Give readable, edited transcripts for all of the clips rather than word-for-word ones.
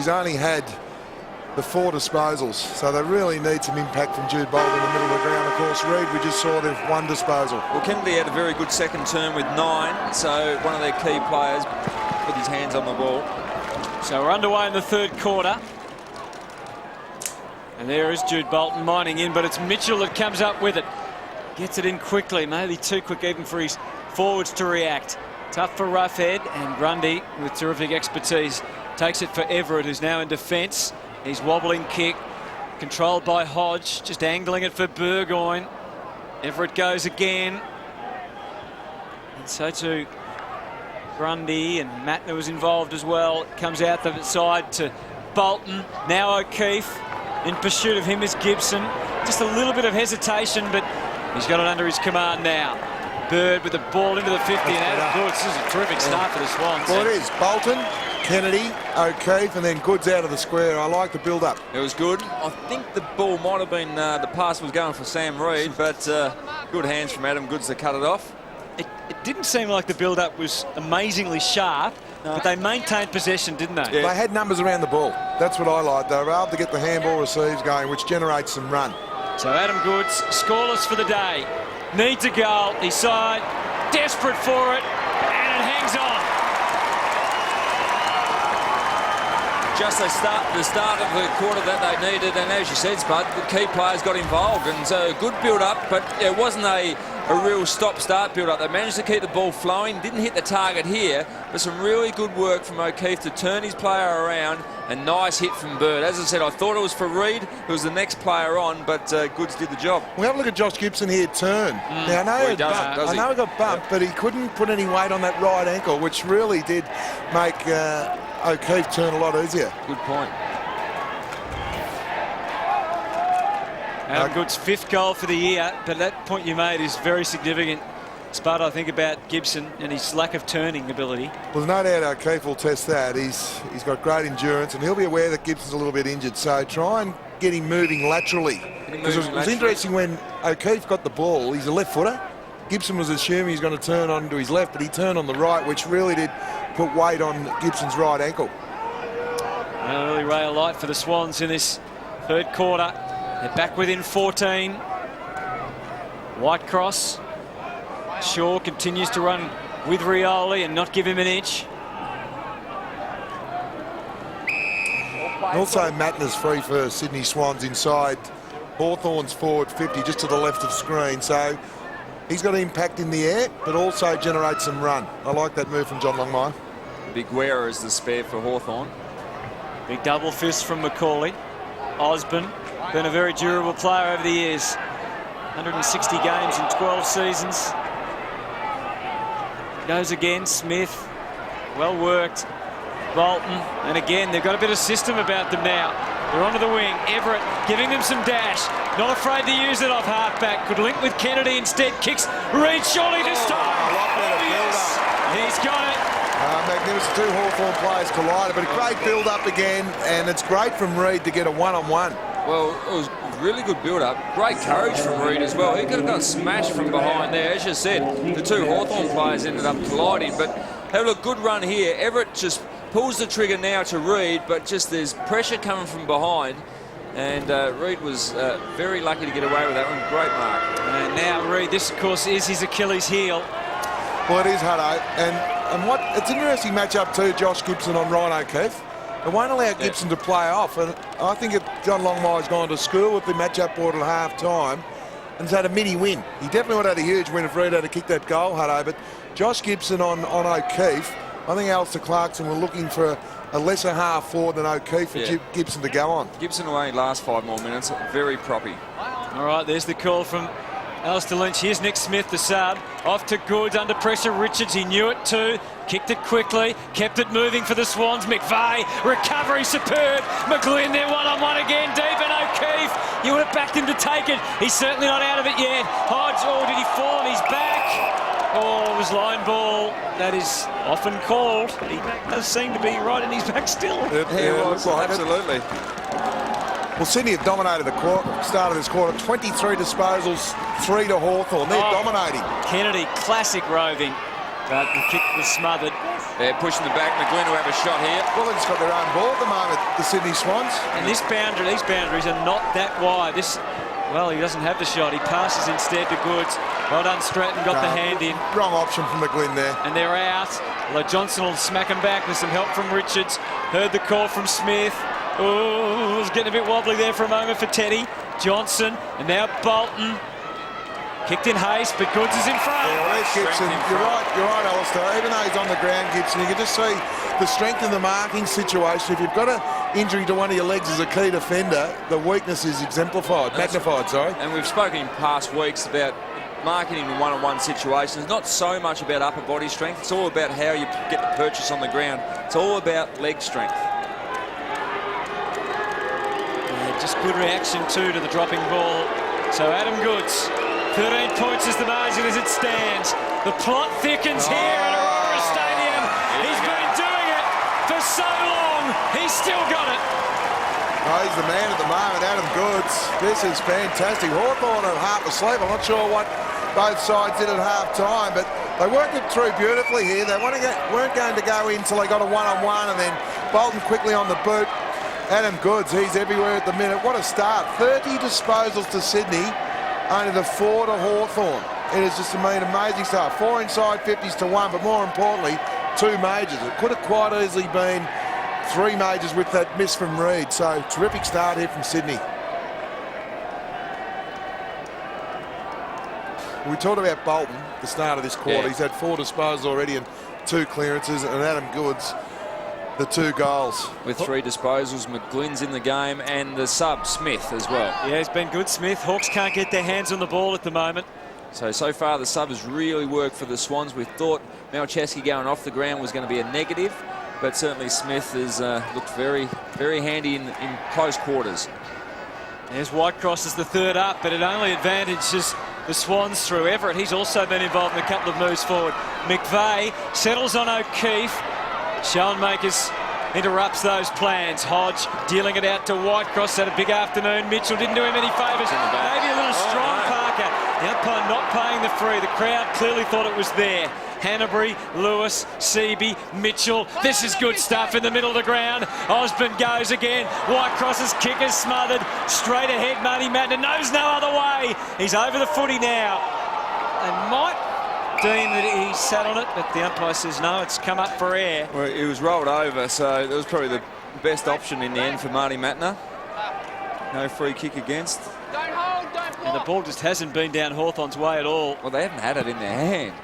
He's only had the 4 disposals, so they really need some impact from Jude Bolton in the middle of the ground. Of course, Reid, we just saw they've 1 disposal. Well, Kennedy had a very good second term with 9, so one of their key players with his hands on the ball. So we're underway in the 3rd quarter. And there is Jude Bolton mining in, but it's Mitchell that comes up with it. Gets it in quickly, maybe too quick even for his forwards to react. Tough for Roughhead, and Grundy, with terrific expertise, takes it for Everett, who's now in defence. He's wobbling kick, controlled by Hodge, just angling it for Burgoyne. Everett goes again. And so too Grundy, and Matner was involved as well. Comes out the side to Bolton. Now O'Keefe. In pursuit of him is Gibson. Just a little bit of hesitation, but he's got it under his command now. Bird with the ball into the 50 and Adam Goods. This is a terrific start for the Swans. Well, it is. Bolton, Kennedy, O'Keefe, and then Goods out of the square. I like the build-up. It was good. I think the ball might have been, the pass was going for Sam Reid, but good hands from Adam Goods to cut it off. It didn't seem like the build-up was amazingly sharp, but they maintained possession, didn't they? Yeah. They had numbers around the ball. That's what I like. They were able to get the handball receives going, which generates some run. So Adam Goods, scoreless for the day. Needs a goal. His side, desperate for it, and it hangs on. Just the start of the quarter that they needed, and as you said, Spud, the key players got involved, and so good build-up, but it wasn't a real stop-start build-up. They managed to keep the ball flowing, didn't hit the target here, but some really good work from O'Keefe to turn his player around, and nice hit from Bird. As I said, I thought it was for Reid, who was the next player on, but Goods did the job. We have a look at Josh Gibson here turn. Now, I know he got bumped, but he couldn't put any weight on that right ankle, which really did make O'Keefe turn a lot easier. Good point. Adam Goods' 5th goal for the year, but that point you made is very significant, Spud, I think, about Gibson and his lack of turning ability. Well, no doubt O'Keefe will test that. He's got great endurance, and he'll be aware that Gibson's a little bit injured, so try and get him moving laterally. Because it was interesting when O'Keefe got the ball, he's a left footer. Gibson was assuming he's going to turn onto his left, but he turned on the right, which really did put weight on Gibson's right ankle. An early ray of light for the Swans in this 3rd quarter. They're back within 14. Whitecross. Shaw continues to run with Rioli and not give him an inch. Also, Matner's free for Sydney Swans inside Hawthorn's forward 50, just to the left of screen. So he's got impact in the air, but also generates some run. I like that move from John Longmire. Big Guerra is the spare for Hawthorn. Big double fist from Macaulay. Osborne, been a very durable player over the years. 160 games in 12 seasons. Goes again, Smith. Well worked. Bolton, and again, they've got a bit of system about them now. They're onto the wing. Everett giving them some dash. Not afraid to use it off halfback. Could link with Kennedy instead. Kicks Reid surely this time. Yes, he's got it. Magnificent. 2 Hawthorn players collided, but a great build-up again, and it's great from Reid to get a one-on-one. Well, it was really good build-up. Great courage from Reid as well. He could have got smashed from behind there. As you said, the 2 Hawthorn players ended up colliding, but have a look, good run here. Everett just pulls the trigger now to Reid, but just there's pressure coming from behind, and Reid was very lucky to get away with that one. Great mark. And now Reid, this of course is his Achilles heel. Well, it is, Hutto, and what it's an interesting matchup too, Josh Gibson on Ryan O'Keefe. It won't allow Gibson to play off, and I think John Longmire's gone to school with the matchup board at half-time and has had a mini win. He definitely would have had a huge win if Reid had to kick that goal, Hutto, but Josh Gibson on O'Keefe, I think Alistair Clarkson were looking for a lesser half forward than O'Keefe for Gibson to go on. Gibson will only last 5 more minutes. Very proppy. All right, there's the call from Alistair Lynch. Here's Nick Smith, the sub. Off to Goods, under pressure. Richards, he knew it too. Kicked it quickly, kept it moving for the Swans. McVeigh, recovery superb. McGlynn there one-on-one again, deep, and O'Keefe. You would have backed him to take it. He's certainly not out of it yet. Hodge, oh, did he fall on his back? Oh, it was line ball. That is often called. He does seem to be right in his back still. Absolutely. Well, Sydney have dominated the start of this quarter. 23 disposals, 3 to Hawthorn. They're dominating. Kennedy, classic roving. But the kick was smothered. They're pushing the back. McGlynn will have a shot here. Well, they've just got their own ball at the moment, the Sydney Swans. And these boundaries are not that wide. Well, he doesn't have the shot. He passes instead to Goods. Well done, Stratton, got the hand in. Wrong option from McGlynn there. And they're out. Although Johnson will smack him back with some help from Richards. Heard the call from Smith. Oh, it was getting a bit wobbly there for a moment for Teddy. Johnson, and now Bolton. Kicked in haste, but Goods is in front. Yeah, well, there's Gibson. You're right, Alistair. Even though he's on the ground, Gibson, you can just see the strength in the marking situation. If you've got an injury to one of your legs as a key defender, the weakness is exemplified, magnified, sorry. And we've spoken in past weeks about marking in one-on-one situations. Not so much about upper body strength. It's all about how you get the purchase on the ground. It's all about leg strength. Yeah, just good reaction too to the dropping ball. So Adam Goods, 13 points is the margin as it stands. The plot thickens here at Aurora Stadium. He's been doing it for so long. He's still got it. Oh, he's the man at the moment, Adam Goods. This is fantastic. Hawthorn are half asleep. I'm not sure what both sides did at half-time, but they worked it through beautifully here. They weren't going to go in until they got a one-on-one, and then Bolton quickly on the boot. Adam Goods, he's everywhere at the minute. What a start. 30 disposals to Sydney, only the 4 to Hawthorn. It is just an amazing start. 4 inside 50s to 1, but more importantly, 2 majors. It could have quite easily been 3 majors with that miss from Reid. So terrific start here from Sydney. We talked about Bolton, the start of this quarter. Yeah. He's had 4 disposals already and 2 clearances, and Adam Goods, the 2 goals. With 3 disposals, McGlynn's in the game, and the sub, Smith, as well. Yeah, it's been good, Smith. Hawks can't get their hands on the ball at the moment. So far the sub has really worked for the Swans. We thought Malcheski going off the ground was going to be a negative, but certainly Smith has looked very, very handy in close quarters. There's Whitecross as the third up, but it only advantages the Swans through Everett. He's also been involved in a couple of moves forward. McVeigh settles on O'Keefe. Schoenmakers interrupts those plans. Hodge dealing it out to Whitecross. Had a big afternoon. Mitchell didn't do him any favours. Maybe a little strong, Parker. The umpire not paying the free. The crowd clearly thought it was there. Hanbury, Lewis, Seaby, Mitchell. This is good stuff in the middle of the ground. Osborne goes again. Whitecross's kick is smothered. Straight ahead, Marty Madden knows no other way. He's over the footy now. They might deem that he sat on it, but the umpire says no, it's come up for air. Well, it was rolled over, so that was probably the best option in the end for Marty Matner. No free kick against. And the ball just hasn't been down Hawthorn's way at all. Well, they haven't had it in their hand.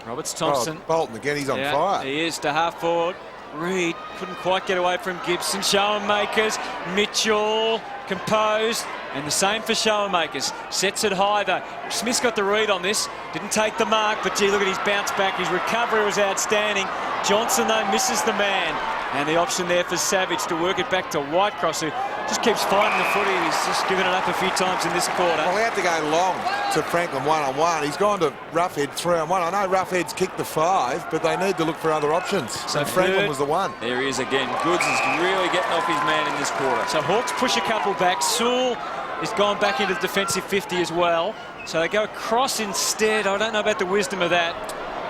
Roberts Thompson. Oh, Bolton again, he's on fire. He is to half forward. Reid couldn't quite get away from Gibson. Schoenmakers, Mitchell, composed, and the same for Schoenmakers. Sets it high though. Smith's got the read on this. Didn't take the mark, but gee, look at his bounce back. His recovery was outstanding. Johnson though misses the man. And the option there for Savage to work it back to Whitecross, who just keeps finding the footy. He's just given it up a few times in this quarter. Well, he had to go long to Franklin one-on-one. He's gone to Roughhead 3-on-1. I know Roughhead's kicked the 5, but they need to look for other options. So Franklin was the one. There he is again. Goods is really getting off his man in this quarter. So Hawks push a couple back. Sewell has gone back into the defensive 50 as well. So they go across instead. I don't know about the wisdom of that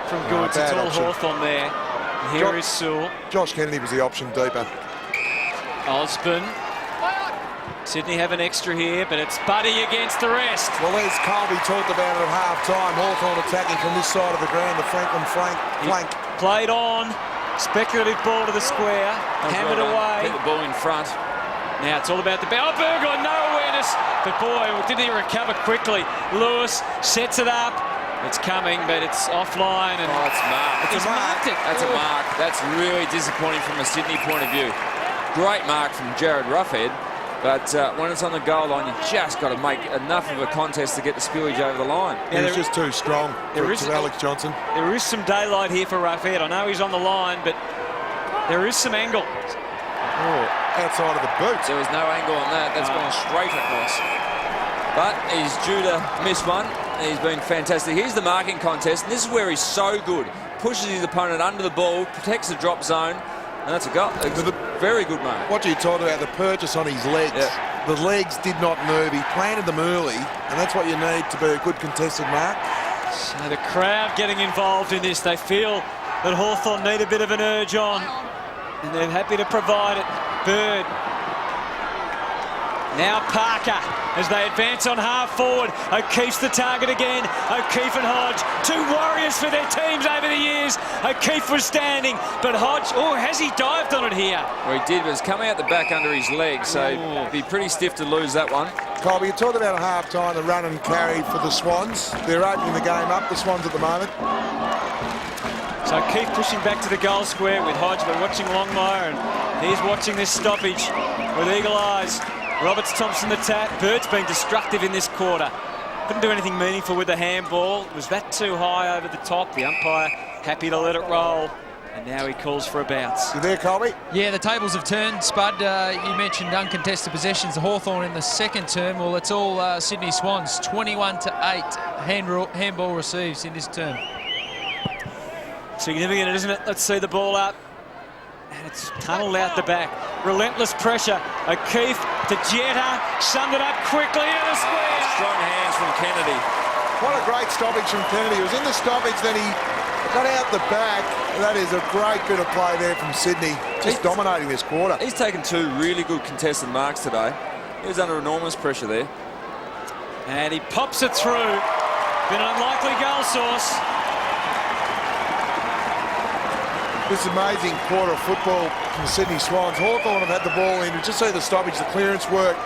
from Goods. It's all Hawthorn there. Here is Sewell. Josh Kennedy was the option deeper. Osborne. Sydney have an extra here, but it's Buddy against the rest. Well, there's Colby talked about it at half-time. Hawthorn attacking from this side of the ground, the Franklin flank. Played on. Speculative ball to the square. Hammered away. Hit the ball in front. Now it's all about the ball. Oh, Burgoyne, no awareness. But boy, didn't he recover quickly. Lewis sets it up. It's coming, but it's offline. And it's marked. He's marked it. That's a mark. That's really disappointing from a Sydney point of view. Great mark from Jared Roughhead, but when it's on the goal line, you just got to make enough of a contest to get the spillage over the line. Yeah, he's just too strong to Alex Johnson. There is some daylight here for Roughhead. I know he's on the line, but there is some angle. Oh, outside of the boots. There was no angle on that. That's gone straight across. But he's due to miss one. He's been fantastic. Here's the marking contest, and this is where he's so good. Pushes his opponent under the ball, protects the drop zone, and that's a goal. It's a very good mark. What you talked about, the purchase on his legs. Yeah. The legs did not move. He planted them early, and that's what you need to be a good contested mark. So the crowd getting involved in this. They feel that Hawthorn need a bit of an urge on, and they're happy to provide it. Bird. Now Parker, as they advance on half forward. O'Keefe's the target again. O'Keefe and Hodge, two warriors for their teams over the years. O'Keefe was standing, but Hodge, oh, has he dived on it here? Well, he did, but it's coming out the back under his leg, so it'd be pretty stiff to lose that one. Colby, you talked about half-time, the run and carry for the Swans. They're opening the game up, the Swans at the moment. So O'Keefe pushing back to the goal square with Hodge. We're watching Longmire, and he's watching this stoppage with eagle eyes. Roberts Thompson the tap. Bird's been destructive in this quarter. Couldn't do anything meaningful with the handball. Was that too high over the top? The umpire happy to let it roll. And now he calls for a bounce. You there, Colby? Yeah, the tables have turned. Spud, you mentioned uncontested possessions. The Hawthorn in the second term. Well, it's all Sydney Swans. 21-8 handball receives in this term. Significant, isn't it? Let's see the ball up. And it's tunneled out the back. Relentless pressure. O'Keefe to Jetta. Summed it up quickly in the square. Strong hands from Kennedy. What a great stoppage from Kennedy. He was in the stoppage, then he got out the back. That is a great bit of play there from Sydney. Just dominating this quarter. He's taken two really good contested marks today. He was under enormous pressure there. And he pops it through. Been an unlikely goal source. This amazing quarter of football from the Sydney Swans. Hawthorn have had the ball in. You just see the stoppage, the clearance work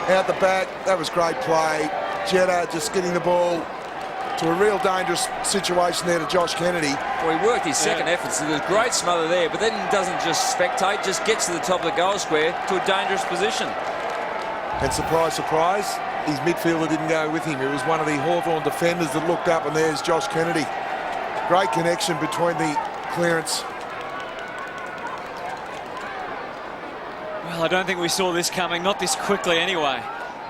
out the back. That was great play. Jetta just getting the ball to a real dangerous situation there to Josh Kennedy. Well, he worked his second effort, so there's great smother there, but then doesn't just spectate, just gets to the top of the goal square to a dangerous position. And surprise, surprise, his midfielder didn't go with him. It was one of the Hawthorn defenders that looked up, and there's Josh Kennedy. Great connection between the clearance. Well, I don't think we saw this coming, not this quickly anyway.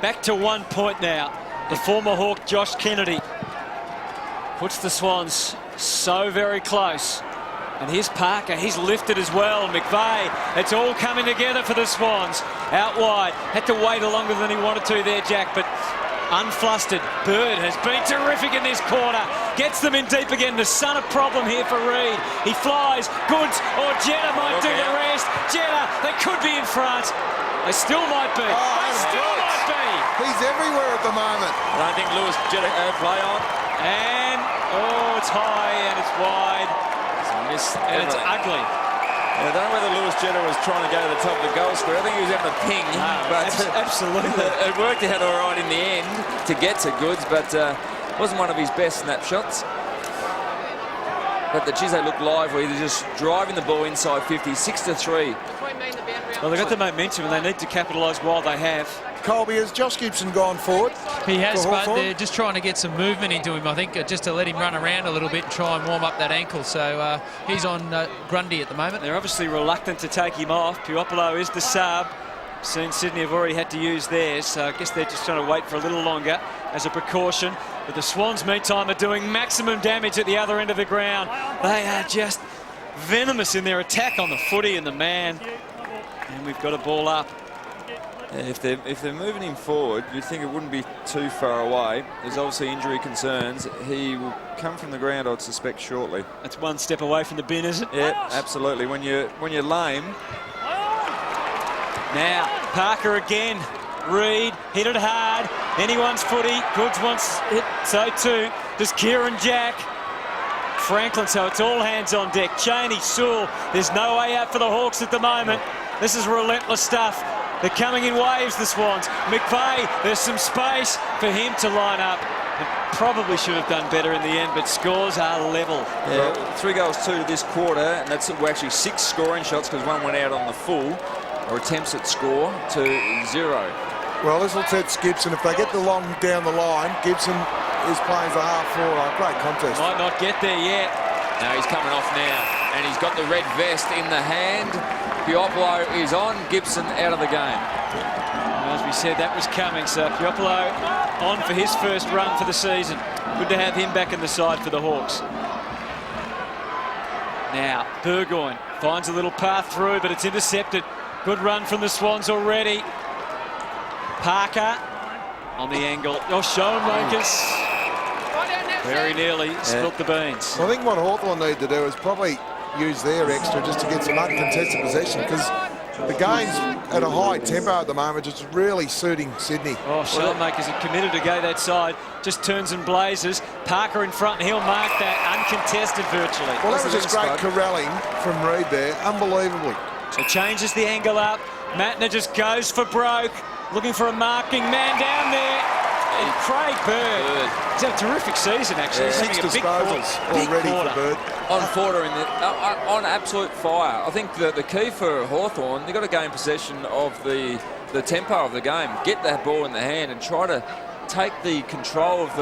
Back to 1 point now. The former Hawk, Josh Kennedy, puts the Swans so very close. And here's Parker, he's lifted as well. McVeigh, it's all coming together for the Swans. Out wide, had to wait longer than he wanted to there, Jack, but unflustered. Bird has been terrific in this quarter. Gets them in deep again. The son of problem here for Reid. He flies. Goods or Jetta might do the rest. Jetta, they could be in front. They still might be. They still might be. He's everywhere at the moment. I don't think Lewis Jetta play on. And, oh, it's high and it's wide. And it's ugly. I don't know whether Lewis Jetta was trying to go to the top of the goal square. I think he was having a ping. But absolutely. It worked out all right in the end to get to Goods, but wasn't one of his best snapshots. But the Chizé looked lively. They're just driving the ball inside 50, 6-3. Well, they've got the momentum and they need to capitalise while they have. Colby, has Josh Gibson gone forward? He has, but Hawthorn? they're just trying to get some movement into him, I think, just to let him run around a little bit and try and warm up that ankle. So he's on Grundy at the moment. They're obviously reluctant to take him off. Puopolo is the sub. Soon Sydney have already had to use theirs, so I guess they're just trying to wait for a little longer as a precaution. But the Swans, meantime, are doing maximum damage at the other end of the ground. They are just venomous in their attack on the footy and the man. And we've got a ball up. Yeah, if they're moving him forward, you'd think it wouldn't be too far away. There's obviously injury concerns. He will come from the ground, I'd suspect, shortly. That's one step away from the bin, is it? Yeah, absolutely. When you're lame. Now Parker again. Reid hit it hard. Anyone's footy. Goods wants it. So too does Kieran Jack. Franklin. So it's all hands on deck. Chaney, Sewell. There's no way out for the Hawks at the moment. This is relentless stuff. They're coming in waves, the Swans. McVeigh, there's some space for him to line up. It probably should have done better in the end, but scores are level. Yeah, 3-2 this quarter, and that's actually 6 scoring shots because one went out on the full, or attempts at score, to 0. Well, this will test Gibson. If they get the long down the line, Gibson is playing the half forward. Great contest. Might not get there yet. No, he's coming off now, and he's got the red vest in the hand. Puopolo is on, Gibson out of the game. As we said, that was coming, so Puopolo on for his first run for the season. Good to have him back in the side for the Hawks. Now, Burgoyne finds a little path through, but it's intercepted. Good run from the Swans already. Parker on the angle. Oh, Schoenmakers. Very nearly spilt the beans. I think what Hawthorn need to do is probably use their extra just to get some uncontested possession, because the game's at a high tempo at the moment, which is really suiting Sydney. Oh, Shellmakers are committed to go that side. Just turns and blazes. Parker in front, and he'll mark that uncontested virtually. Well, that was just great corralling from Reid there, unbelievably. So changes the angle up. Mattner just goes for broke, looking for a marking man down there. And Craig Bird. He's had a terrific season, actually. He's 6 having a big disposals big already quarter. for Bird. On Forder on absolute fire. I think the key for Hawthorn, they've got to gain possession of the tempo of the game, get that ball in the hand and try to take the control of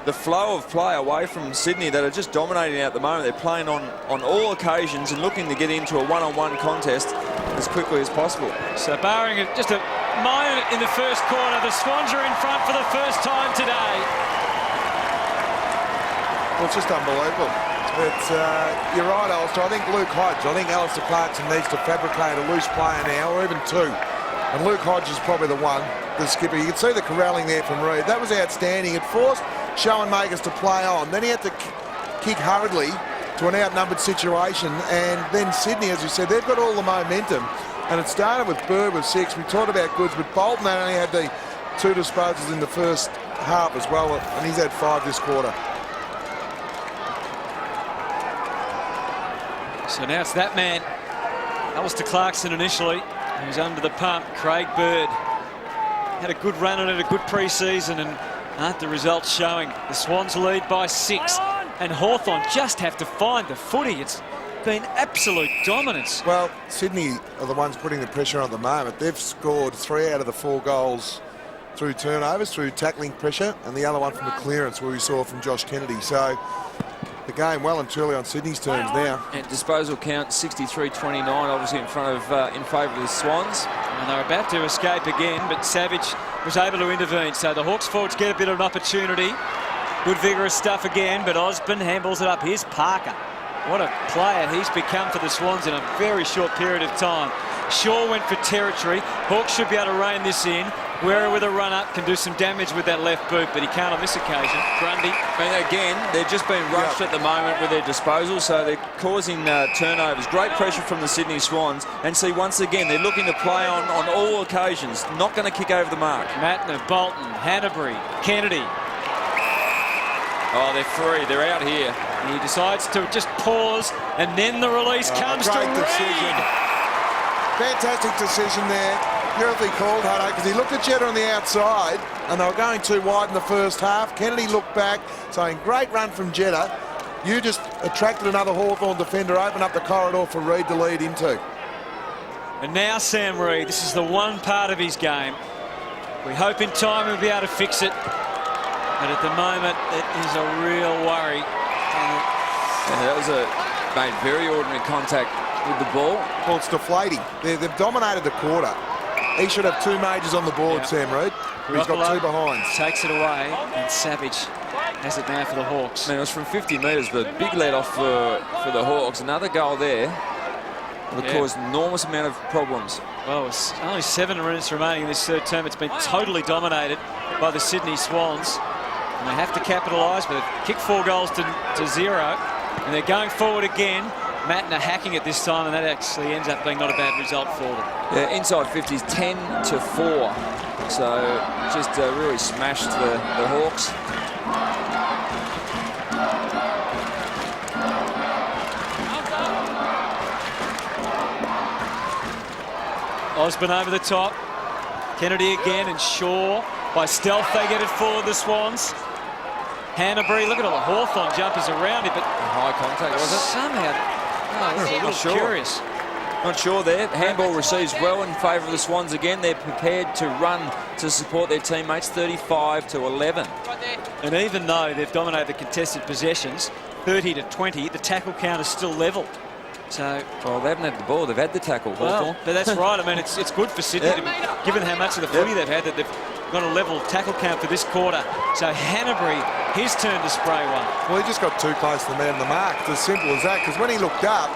the flow of play away from Sydney that are just dominating at the moment. They're playing on all occasions and looking to get into a one-on-one contest as quickly as possible. So barring just a moment in the first quarter, the Swans are in front for the first time today. Well, it's just unbelievable. It's, you're right, Alistair. I think Luke Hodge, I think Alistair Clarkson needs to fabricate a loose player now, or even two. And Luke Hodge is probably the one, the skipper. You can see the corralling there from Reid. That was outstanding. It forced Schoenmakers to play on. Then he had to kick hurriedly to an outnumbered situation. And then Sydney, as you said, they've got all the momentum. And it started with Bird with 6. We talked about Goods, but Bolton only had the 2 disposals in the first half as well. And he's had 5 this quarter. So now it's that man, Alistair Clarkson initially, who's under the pump. Craig Bird had a good run at it, a good pre-season, and aren't the results showing? The Swans lead by 6, and Hawthorn just have to find the footy. It's been absolute dominance. Well, Sydney are the ones putting the pressure on at the moment. They've scored 3 out of the 4 goals through turnovers, through tackling pressure, and the other one from a clearance where we saw from Josh Kennedy. So the game well and truly on Sydney's terms now. And disposal count 63-29, obviously in favour of the Swans. And they're about to escape again, but Savage was able to intervene. So the Hawks forwards get a bit of an opportunity. Good vigorous stuff again, but Osborne handballs it up. Here's Parker. What a player he's become for the Swans in a very short period of time. Shaw went for territory. Hawks should be able to rein this in. Guerra with a run-up can do some damage with that left boot, but he can't on this occasion. Grundy. And again, they're just being rushed at the moment with their disposal, so they're causing turnovers. Great pressure from the Sydney Swans. And see, once again, they're looking to play on all occasions. Not going to kick over the mark. Mattner, Bolton, Hanbury, Kennedy. Oh, they're free. They're out here. He decides to just pause, and then the release comes to great Reid. decision. Fantastic decision there. Beautifully called, Hutto, because he looked at Jetta on the outside, and they were going too wide in the first half. Kennedy looked back, saying, great run from Jetta. You just attracted another Hawthorn defender, open up the corridor for Reid to lead into. And now Sam Reid, this is the one part of his game. We hope in time we'll be able to fix it. But at the moment, it is a real worry. And that was made very ordinary contact with the ball. Well, it's deflating. They've dominated the quarter. He should have 2 majors on the board, Yeah. Sam Reid. He's got 2 behinds. Takes it away, and Savage has it now for the Hawks. Man, it was from 50 metres, but big let off for the Hawks. Another goal there would cause enormous amount of problems. Well, it's only 7 minutes remaining in this third term. It's been totally dominated by the Sydney Swans. And they have to capitalise, but they've kicked 4 goals to 0. And they're going forward again. Mattner hacking it this time, and that actually ends up being not a bad result for them. Yeah, inside 50s, 10-4. So just really smashed the Hawks. Osborne over the top. Kennedy again, and Shaw. By stealth, they get it forward, the Swans. Hanbury, look at all the Hawthorn jumpers around it, but High contact, was it? somehow, it's a little sure. curious. Not sure there. Handball receives well in favour of the Swans again. They're prepared to run to support their teammates, 35-11. And even though they've dominated the contested possessions, 30-20, the tackle count is still level. So, well, they haven't had the ball. They've had the tackle. well, but that's right. I mean, it's good for Sydney, given how much of the footy they've had, that they've got a level tackle count for this quarter. So Hanbury, his turn to spray one. Well, he just got too close to the man in the mark. It's as simple as that, because when he looked up,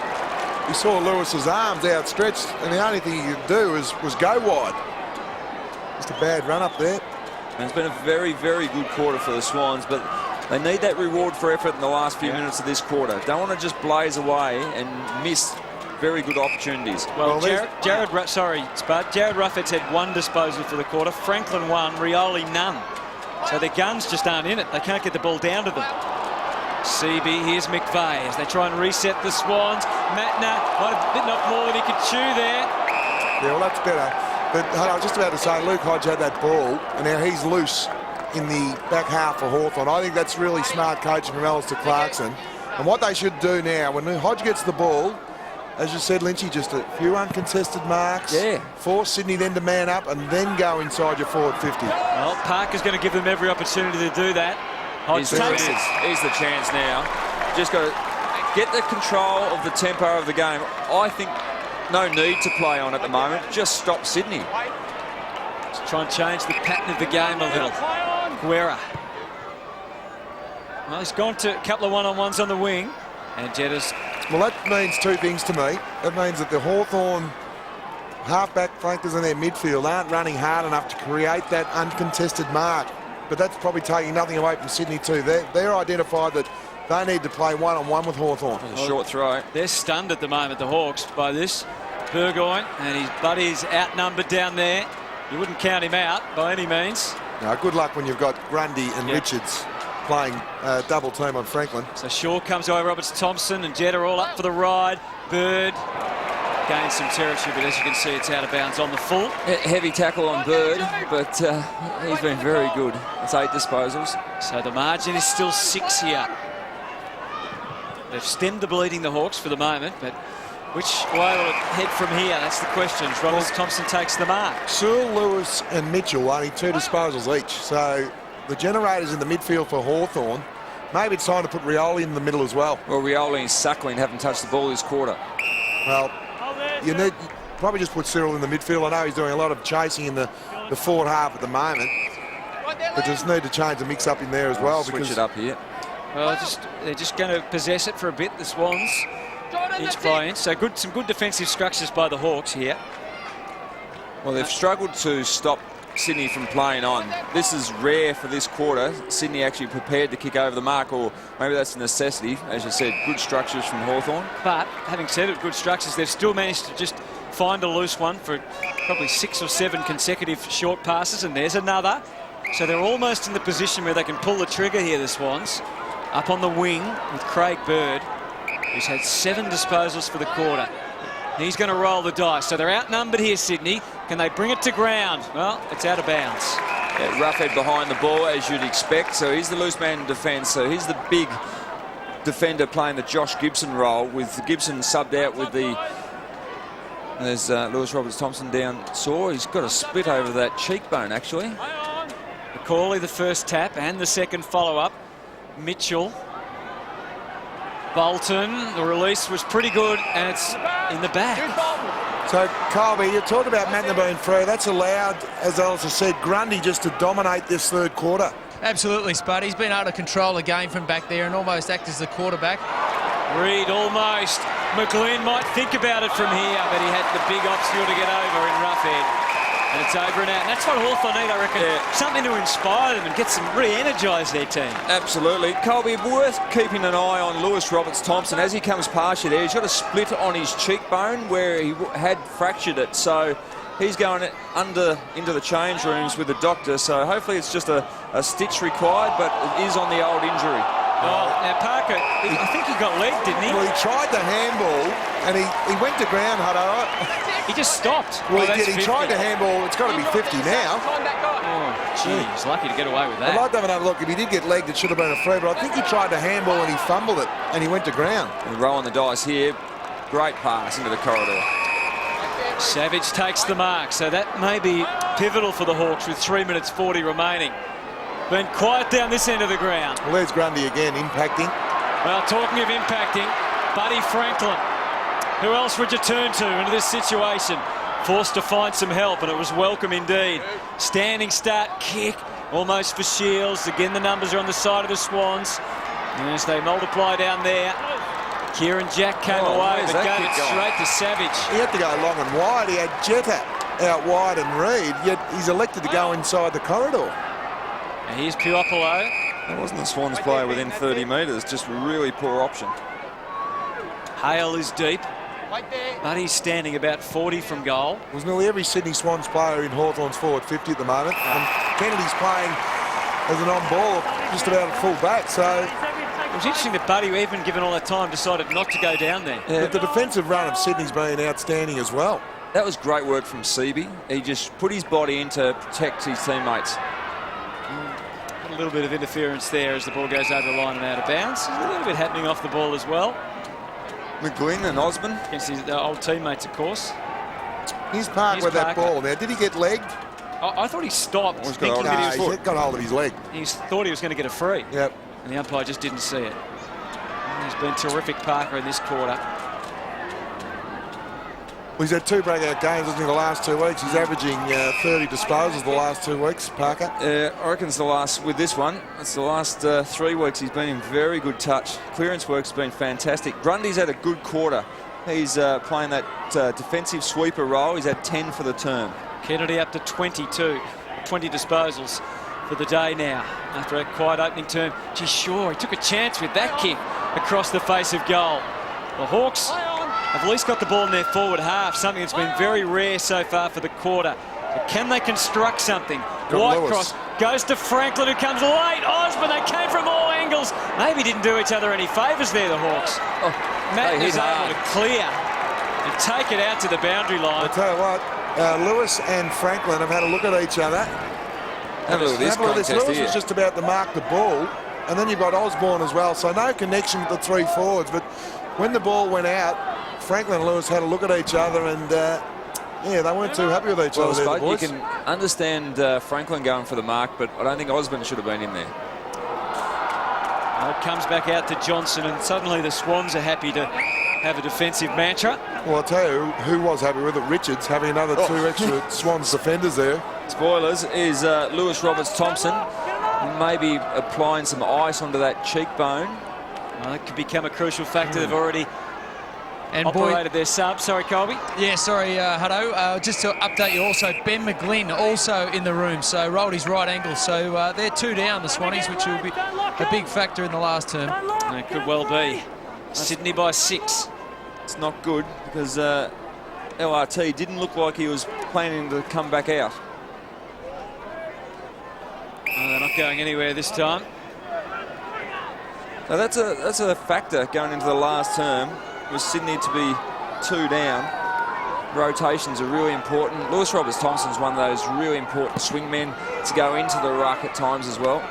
he saw Lewis's arms outstretched, and the only thing he could do was go wide. Just a bad run up there. And it's been a very, very good quarter for the Swans, but They need that reward for effort in the last few minutes of this quarter. Don't want to just blaze away and miss very good opportunities. Well, Jared Ruffhead's had 1 disposal for the quarter. Franklin 1, Rioli none. So their guns just aren't in it. They can't get the ball down to them. CB, here's McVeigh as they try and reset the Swans. Matner might have bitten off more than he could chew there. Yeah, well, that's better. But I was just about to say, Luke Hodge had that ball, and now he's loose in the back half for Hawthorn. I think that's really smart coaching from Alistair Clarkson. And what they should do now, when Hodge gets the ball, as you said, Lynchy, just a few uncontested marks. Yeah. Force Sydney then to man up and then go inside your forward 50. Well, Parker's going to give them every opportunity to do that. Hodge takes it. Here's the chance now. Just got to get the control of the tempo of the game. I think no need to play on at the moment. Just stop Sydney. Let's try and change the pattern of the game a little. Guerra. Well, he's gone to a couple of one-on-ones on the wing. And Jetta's... Well, that means 2 things to me. That means that the Hawthorn half-back flankers in their midfield aren't running hard enough to create that uncontested mark. But that's probably taking nothing away from Sydney too. They're identified that they need to play one-on-one with Hawthorn. A short throw. They're stunned at the moment, the Hawks, by this. Burgoyne and his buddies outnumbered down there. You wouldn't count him out by any means. Now, good luck when you've got Grundy and Richards playing double team on Franklin. So Shaw comes away, Roberts, Thompson and Jetta all up for the ride. Bird gains some territory, but as you can see, it's out of bounds on the full. Heavy tackle on Bird, but he's been very good. It's 8 disposals. So the margin is still 6 here. They've stemmed the bleeding, the Hawks, for the moment, but which way will it head from here? That's the question. Roberts, Thompson takes the mark. Sewell, Lewis and Mitchell only 2 disposals each. So the generators in the midfield for Hawthorn, maybe it's time to put Rioli in the middle as well. Well, Rioli and Suckling haven't touched the ball this quarter. Well, you need probably just put Cyril in the midfield. I know he's doing a lot of chasing in the forward half at the moment, but just need to change the mix up in there as well. Switch it up here. Well, they're just going to possess it for a bit, the Swans, inch by inch. So some good defensive structures by the Hawks here. Well, they've struggled to stop Sydney from playing on. This is rare for this quarter. Sydney actually prepared to kick over the mark, or maybe that's a necessity. As you said, good structures from Hawthorn. But having said it, good structures, they've still managed to just find a loose one for probably 6 or 7 consecutive short passes, and there's another. So they're almost in the position where they can pull the trigger here, the Swans. Up on the wing with Craig Bird, who's had 7 disposals for the quarter. He's going to roll the dice. So they're outnumbered here, Sydney. Can they bring it to ground? Well, it's out of bounds. Yeah, Ruffhead behind the ball, as you'd expect. So he's the loose man in defence. So he's the big defender playing the Josh Gibson role, with Gibson subbed out with the... There's Lewis Roberts Thompson down sore. He's got a split over that cheekbone, actually. McCauley, the first tap and the second follow-up. Mitchell. Bolton, the release was pretty good, and it's in the back. So, Colby, you talked about Matner being free. That's allowed, as Alistair said, Grundy just to dominate this third quarter. Absolutely, Spud. He's been able to control the game from back there and almost act as the quarterback. Reid almost. McLean might think about it from here, but he had the big obstacle to get over in Ruffhead. And it's over and out. And that's what Hawthorn need, I reckon. Yeah. Something to inspire them and get some re-energise their team. Absolutely. Colby, worth keeping an eye on Lewis Roberts Thompson. As he comes past you there, he's got a split on his cheekbone where he had fractured it. So he's going into the change rooms with the doctor. So hopefully it's just a stitch required, but it is on the old injury. Oh, now Parker, I think he got legged, didn't he? Well, he tried the handball and he went to ground, Hutto. He just stopped. Well, he did. He tried the handball. It's got to be 50 now. Oh, gee, he's lucky to get away with that. I'd like to have another look. If he did get legged, it should have been a free, but I think he tried the handball and he fumbled it and he went to ground. And rolling the dice here. Great pass into the corridor. Savage takes the mark, so that may be pivotal for the Hawks with 3 minutes 40 remaining. Been quiet down this end of the ground. Well, there's Grundy again, impacting. Well, talking of impacting, Buddy Franklin. Who else would you turn to into this situation? Forced to find some help, and it was welcome indeed. Standing start, kick, almost for Shields. Again, the numbers are on the side of the Swans. And as they multiply down there, Kieran Jack came away, but gave it straight to Savage. He had to go long and wide. He had Jetta out wide and Reid, yet he's elected to go inside the corridor. And here's Puopolo. It wasn't the Swans player within 30 metres, just really poor option. Hale is deep, but he's standing about 40 from goal. Was nearly every Sydney Swans player in Hawthorn's forward 50 at the moment, and Kennedy's playing as an on-ball just about at full back, so... It was interesting that Buddy, even given all that time, decided not to go down there. Yeah. But the defensive run of Sydney's been outstanding as well. That was great work from Seaby. He just put his body in to protect his teammates. A little bit of interference there as the ball goes over the line and out of bounds. There's a little bit happening off the ball as well. McGlynn and Osborne. Against his old teammates, of course. Here's Park with that ball. Now, did he get legged? I thought he stopped, He's thinking that He got hold of his leg. he thought he was going to get a free. Yep. And the umpire just didn't see it. He's been terrific, Parker, in this quarter. Well, he's had 2 breakout games, hasn't he, the last 2 weeks. He's averaging 30 disposals the last 2 weeks, Parker. I reckon it's the last, with this one, it's the last 3 weeks he's been in very good touch. Clearance work's been fantastic. Grundy's had a good quarter. He's playing that defensive sweeper role. He's had 10 for the term. Kennedy up to 22, 20 disposals for the day now after a quiet opening term. Gee, sure, he took a chance with that kick across the face of goal. The Hawks have at least got the ball in their forward half, something that's been very rare so far for the quarter. But can they construct something? Whitecross goes to Franklin, who comes late. Osborne, they came from all angles. Maybe didn't do each other any favours there, the Hawks. Matt is able to clear and take it out to the boundary line. I tell you what, Lewis and Franklin have had a look at each other. Have a look at this contest Lewis here. was just about to mark the ball, and then you've got Osborne as well, so no connection with the 3 forwards. But when the ball went out, Franklin and Lewis had a look at each other, and yeah, they weren't too happy with each other. There, the boys. You can understand Franklin going for the mark, but I don't think Osborne should have been in there. It comes back out to Johnson, and suddenly the Swans are happy to have a defensive mantra. Well, I'll tell you who was happy with it. Richards having another 2 extra Swans defenders there. Spoilers is Lewis Roberts-Thompson, maybe applying some ice onto that cheekbone. Well, that could become a crucial factor. They've already And operated their sub. Sorry, Colby. Yeah, sorry, Hutto. Just to update you also, Ben McGlynn also in the room, so rolled his right ankle. So they're 2 down, the Swannies, which will be a big factor in the last term. It could well be. Sydney by 6. It's not good because LRT didn't look like he was planning to come back out. They're not going anywhere this time. Now that's a factor going into the last term. Was Sydney to be 2 down. Rotations are really important. Lewis Roberts-Thompson's one of those really important swingmen to go into the ruck at times as well.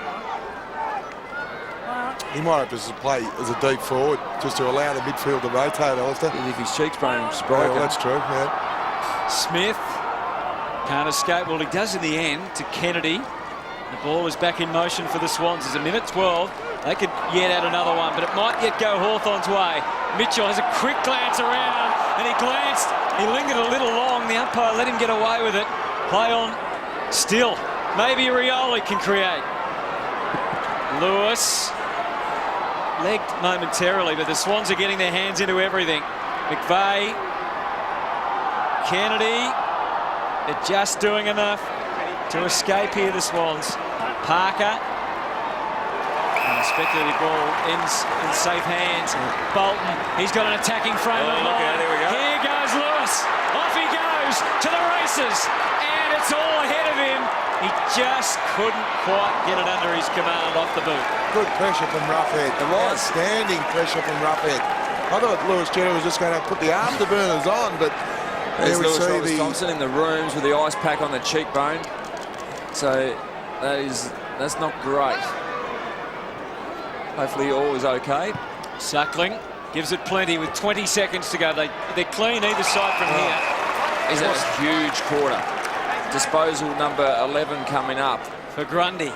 He might have to play as a deep forward just to allow the midfield to rotate, Alistair. If his cheekbone's broken. Well, that's true, yeah. Smith can't escape. Well, he does in the end to Kennedy. The ball is back in motion for the Swans. There's a minute 12. They could yet add another one, but it might yet go Hawthorn's way. Mitchell has a quick glance around, and he glanced. He lingered a little long. The umpire let him get away with it. Play on still. Maybe Rioli can create. Lewis legged momentarily, but the Swans are getting their hands into everything. McVeigh, Kennedy, they're just doing enough to escape here, the Swans. Parker. And the speculative ball ends in safe hands. Bolton, he's got an attacking frame of mind. There we go. Here goes Lewis. Off he goes to the races. And it's all ahead of him. He just couldn't quite get it under his command off the boot. Good pressure from Roughhead. Outstanding pressure from Roughhead. I thought Lewis Jr. was just going to put the afterburners on, but There's there we Lewis see Roberts-Thompson in the rooms with the ice pack on the cheekbone. So that's not great. Hopefully all is okay. Suckling gives it plenty with 20 seconds to go. They're clean either side from here. Is that a huge quarter? Disposal number 11 coming up. For Grundy.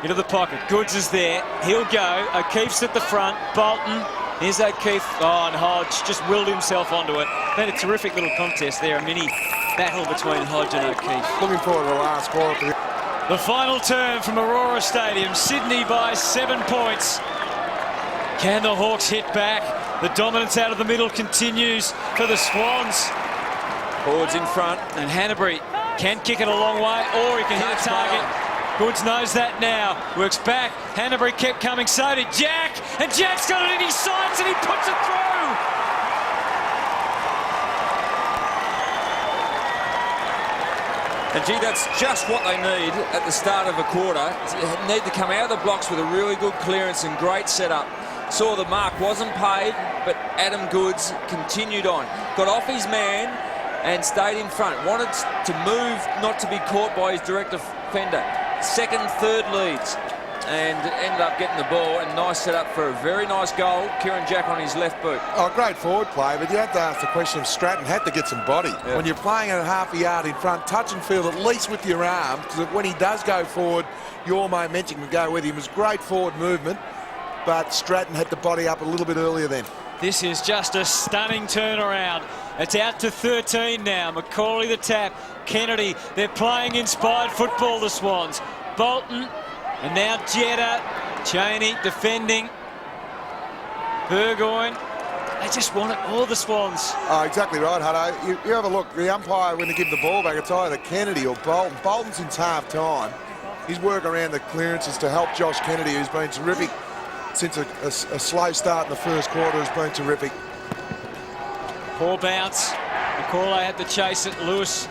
Into the pocket. Goods is there. He'll go. O'Keefe's at the front. Bolton. Here's O'Keefe. Oh, and Hodge just willed himself onto it. Had a terrific little contest there. A mini battle between Hodge and O'Keefe. Looking forward to the last quarter. The final term from Aurora Stadium. Sydney by 7 points. Can the Hawks hit back? The dominance out of the middle continues for the Swans. Forwards in front. And Hanbury can kick it a long way, or he can hit a target. Goods knows that now. Works back. Hanbury kept coming. So did Jack. And Jack's got it in his sights and he puts it through. And gee, that's just what they need at the start of a quarter. They need to come out of the blocks with a really good clearance and great setup. Saw the mark wasn't paid, but Adam Goods continued on. Got off his man and stayed in front. Wanted to move, not to be caught by his direct defender. Second, third leads. And ended up getting the ball, and nice setup for a very nice goal. Kieran Jack on his left boot. Oh, great forward play, but you have to ask the question if Stratton had to get some body. Yeah. When you're playing at half a yard in front, touch and feel at least with your arm, because when he does go forward, your momentum can go with him. It was great forward movement, but Stratton had the body up a little bit earlier then. This is just a stunning turnaround. It's out to 13 now. Macaulay the tap. Kennedy. They're playing inspired football, the Swans. Bolton. And now Jetta, Cheney defending. Burgoyne. They just want it all, the Swans. Oh, exactly right, Hutto. You have a look. The umpire, when they give the ball back, it's either Kennedy or Bolton. Bolton since half-time. His work around the clearances to help Josh Kennedy, who's been terrific since a slow start in the first quarter, has been terrific. Poor bounce. Macaulay had to chase it. Lewis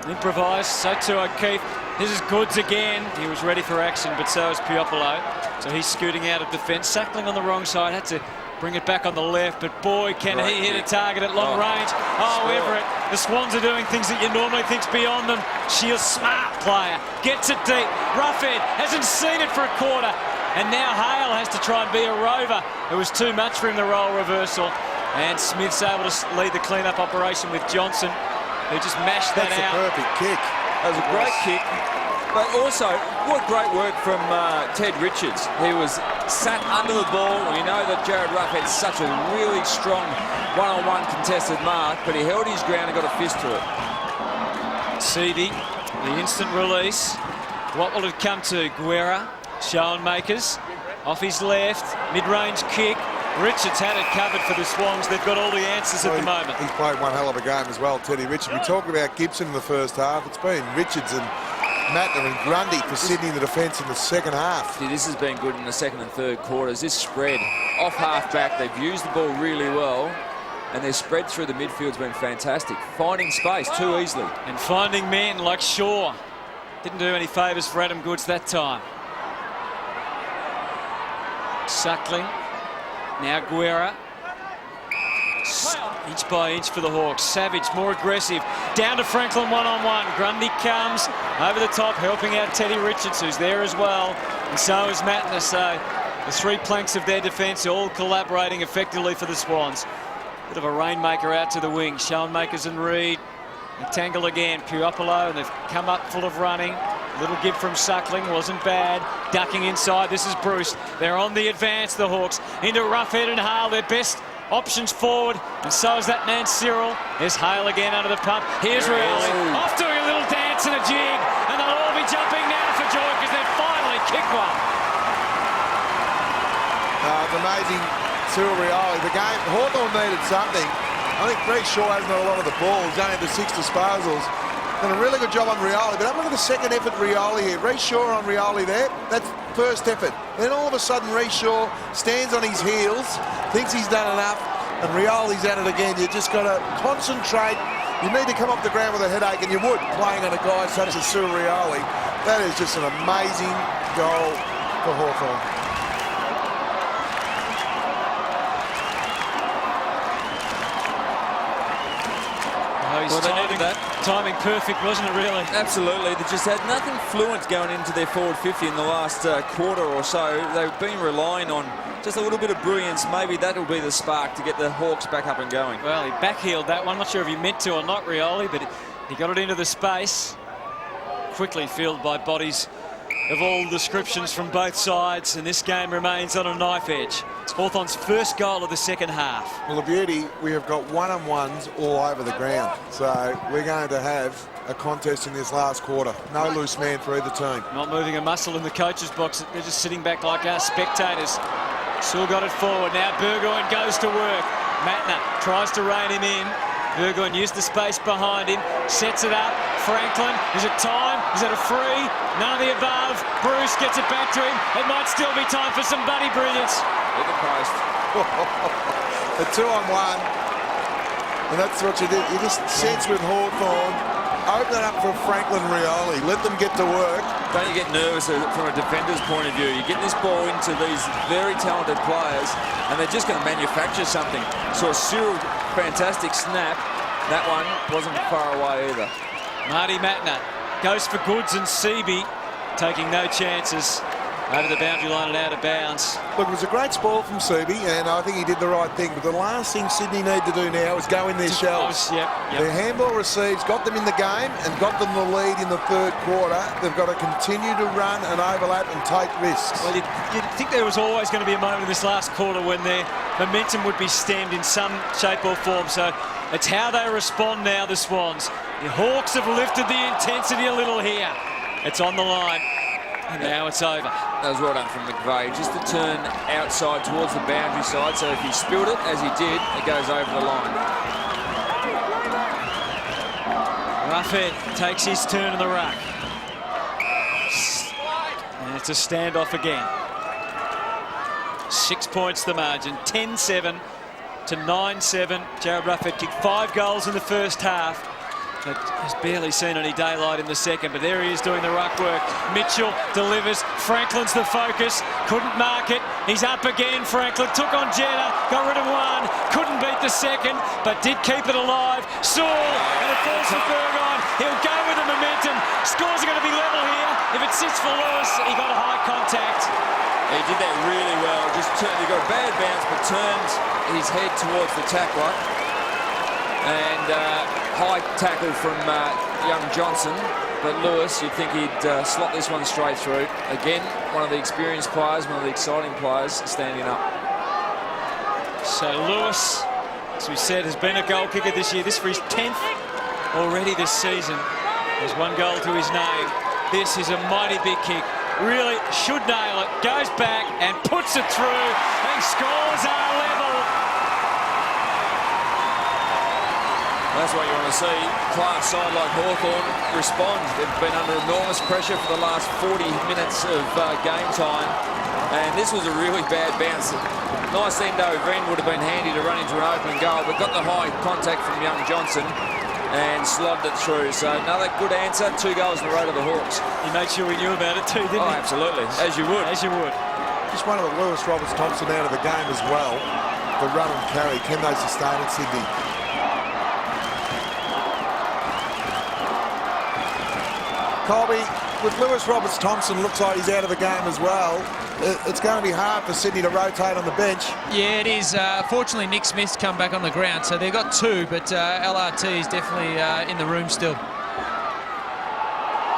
improvised. So too O'Keefe. This is Goods again. He was ready for action, but so is Piopolo. So he's scooting out of defence. Sackling on the wrong side. Had to bring it back on the left, but boy, can he hit a target at long range. Oh, Everett. The Swans are doing things that you normally think's beyond them. Shields, smart player. Gets it deep. Roughhead hasn't seen it for a quarter. And now Hale has to try and be a rover. It was too much for him, the role reversal. And Smith's able to lead the clean-up operation with Johnson, who just mashed that out. That's a perfect kick. That was a great kick. But also, what great work from Ted Richards. He was sat under the ball. We know that Jared Roughhead's such a really strong one-on-one contested mark, but he held his ground and got a fist to it. Seedy, the instant release. What will it come to? Guerra, Schoenmakers, off his left, mid-range kick. Richards had it covered for the Swans. They've got all the answers at the moment. He's played one hell of a game as well, Teddy Richards. We talked about Gibson in the first half. It's been Richards and Mattner and Grundy for Sydney in the defence in the second half. See, this has been good in the second and third quarters. This spread off half-back, they've used the ball really well, and their spread through the midfield's been fantastic. Finding space too easily. And finding men like Shaw. Didn't do any favours for Adam Goods that time. Suckling. Now Guerra. Inch by inch for the Hawks. Savage more aggressive. Down to Franklin one-on-one. Grundy comes over the top, helping out Teddy Richards, who's there as well. And so is Mattner. So the three planks of their defence all collaborating effectively for the Swans. Bit of a rainmaker out to the wing. Schoenmakers and Reed. They tangle again. Piopolo, and they've come up full of running. Little give from Suckling, wasn't bad. Ducking inside, this is Bruce. They're on the advance, the Hawks. Into Roughhead and Hale, their best options forward. And so is that man Cyril. There's Hale again under the pump. Here's Rioli, off doing a little dance and a jig. And they'll all be jumping now for joy because they've finally kicked one. It's amazing, Cyril Rioli. The game, Hawthorn needed something. I think Greg Shaw hasn't had a lot of the ball. He's only had the 6 disposals. Done a really good job on Rioli, but have a look at the second effort Rioli here. Reece Shaw on Rioli there. That's first effort. Then all of a sudden Reece Shaw stands on his heels, thinks he's done enough, and Rioli's at it again. You just got to concentrate. You need to come off the ground with a headache, and you would, playing on a guy such as Cyril Rioli. That is just an amazing goal for Hawthorn. Well, they needed that. Timing perfect, wasn't it, really? Absolutely. They just had nothing fluent going into their forward 50 in the last quarter or so. They've been relying on just a little bit of brilliance. Maybe that'll be the spark to get the Hawks back up and going. Well, he backheeled that one. Not sure if he meant to or not, Rioli, but he got it into the space. Quickly filled by bodies of all descriptions from both sides, and this game remains on a knife edge. It's Hawthorn's first goal of the second half. Well, the beauty, we have got one-on-ones all over the ground. So we're going to have a contest in this last quarter. No loose man for either team. Not moving a muscle in the coach's box. They're just sitting back like us spectators. Still got it forward. Now Burgoyne goes to work. Mattner tries to rein him in. Burgoyne used the space behind him, sets it up. Franklin, is it time? Is it a free? None of the above. Bruce gets it back to him. It might still be time for some buddy brilliance. Hit the post. A 2-on-1. And that's what you did. You just sense with Hawthorn, open it up for Franklin Rioli. Let them get to work. Don't you get nervous from a defender's point of view? You get this ball into these very talented players and they're just going to manufacture something. So a Cyril, fantastic snap. That one wasn't far away either. Marty Matner goes for goods and Seaby taking no chances over the boundary line and out of bounds. Look, it was a great spoil from Seaby, and I think he did the right thing. But the last thing Sydney need to do now is go in their shells. Yep. Their handball receives, got them in the game and got them the lead in the third quarter. They've got to continue to run and overlap and take risks. Well, you'd think there was always going to be a moment in this last quarter when their momentum would be stemmed in some shape or form. So it's how they respond now, the Swans. The Hawks have lifted the intensity a little here. It's on the line. And now it's over. That was well done from McVeigh, just to turn outside towards the boundary side, so if he spilled it, as he did, it goes over the line. Roughhead takes his turn in the ruck. And it's a standoff again. 6 points the margin, 10-7 to 9-7. Jared Roughhead kicked 5 goals in the first half, but has barely seen any daylight in the second. But there he is doing the ruck work. Mitchell delivers. Franklin's the focus. Couldn't mark it. He's up again. Franklin took on Jenner. Got rid of one. Couldn't beat the second, but did keep it alive. Sewell, and it falls for Burgoyne. He'll go with the momentum. Scores are going to be level here. If it sits for Lewis, he got a high contact. He did that really well. Just turned, he got a bad bounce, but turned his head towards the tackler. And high tackle from young Johnson, but Lewis, you'd think he'd slot this one straight through. Again, one of the experienced players, one of the exciting players standing up. So Lewis, as we said, has been a goal kicker this year. This for his 10th already this season. There's 1 goal to his name. This is a mighty big kick. Really should nail it. Goes back and puts it through. And scores are level. That's what you want to see. Class side like Hawthorn respond. They've been under enormous pressure for the last 40 minutes of game time. And this was a really bad bounce. Nice end over end, would have been handy to run into an open goal, but got the high contact from young Johnson and slogged it through. So another good answer. 2 goals in a row to the Hawks. You made sure we knew about it too, didn't you? Oh, absolutely. As you would. As you would. Just one of the Lewis Roberts-Thompson out of the game as well. The run and carry. Can they sustain it, Sydney? Colby, with Lewis Roberts-Thompson, looks like he's out of the game as well. It's going to be hard for Sydney to rotate on the bench. Yeah, it is. Fortunately, Nick Smith's come back on the ground, so they've got 2, but LRT is definitely in the room still.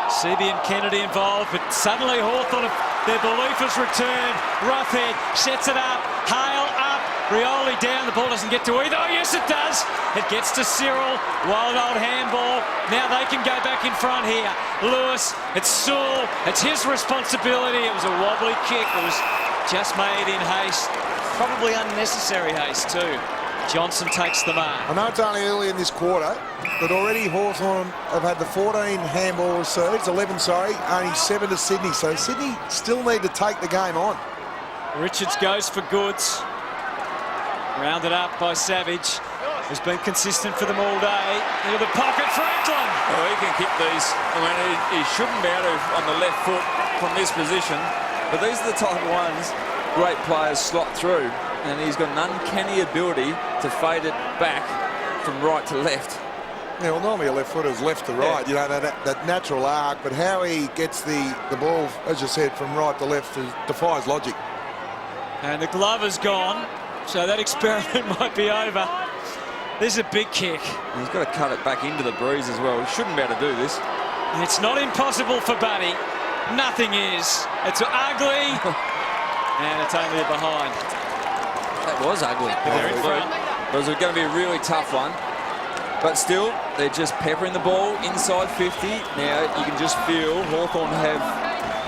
Seaby and Kennedy involved, but suddenly Hawthorn, their belief has returned. Roughhead sets it up. Hale up. Rioli down. The ball doesn't get to either. Oh, yes, it does. It gets to Cyril. Wild old handball. Now they can go back in front here. Lewis, it's Sewell. It's his responsibility. It was a wobbly kick. It was just made in haste. Probably unnecessary haste too. Johnson takes the mark. I know it's only early in this quarter, but already Hawthorn have had the 14 handball receives, 11, sorry, only 7 to Sydney. So Sydney still need to take the game on. Richards goes for goods. Rounded up by Savage. Has been consistent for them all day. Into the pocket, Franklin. Oh, he can kick these. I mean, he shouldn't be able to on the left foot from this position. But these are the type of ones great players slot through. And he's got an uncanny ability to fade it back from right to left. Yeah, well, normally a left footer is left to right, you know, that natural arc. But how he gets the ball, as you said, from right to left defies logic. And the glove is gone, so that experiment might be over. This is a big kick. He's got to cut it back into the breeze as well. He shouldn't be able to do this. It's not impossible for Buddy. Nothing is. It's ugly. And it's only a behind. That was ugly. They're in front. It was going to be a really tough one. But still, they're just peppering the ball inside 50. Now, you can just feel Hawthorn have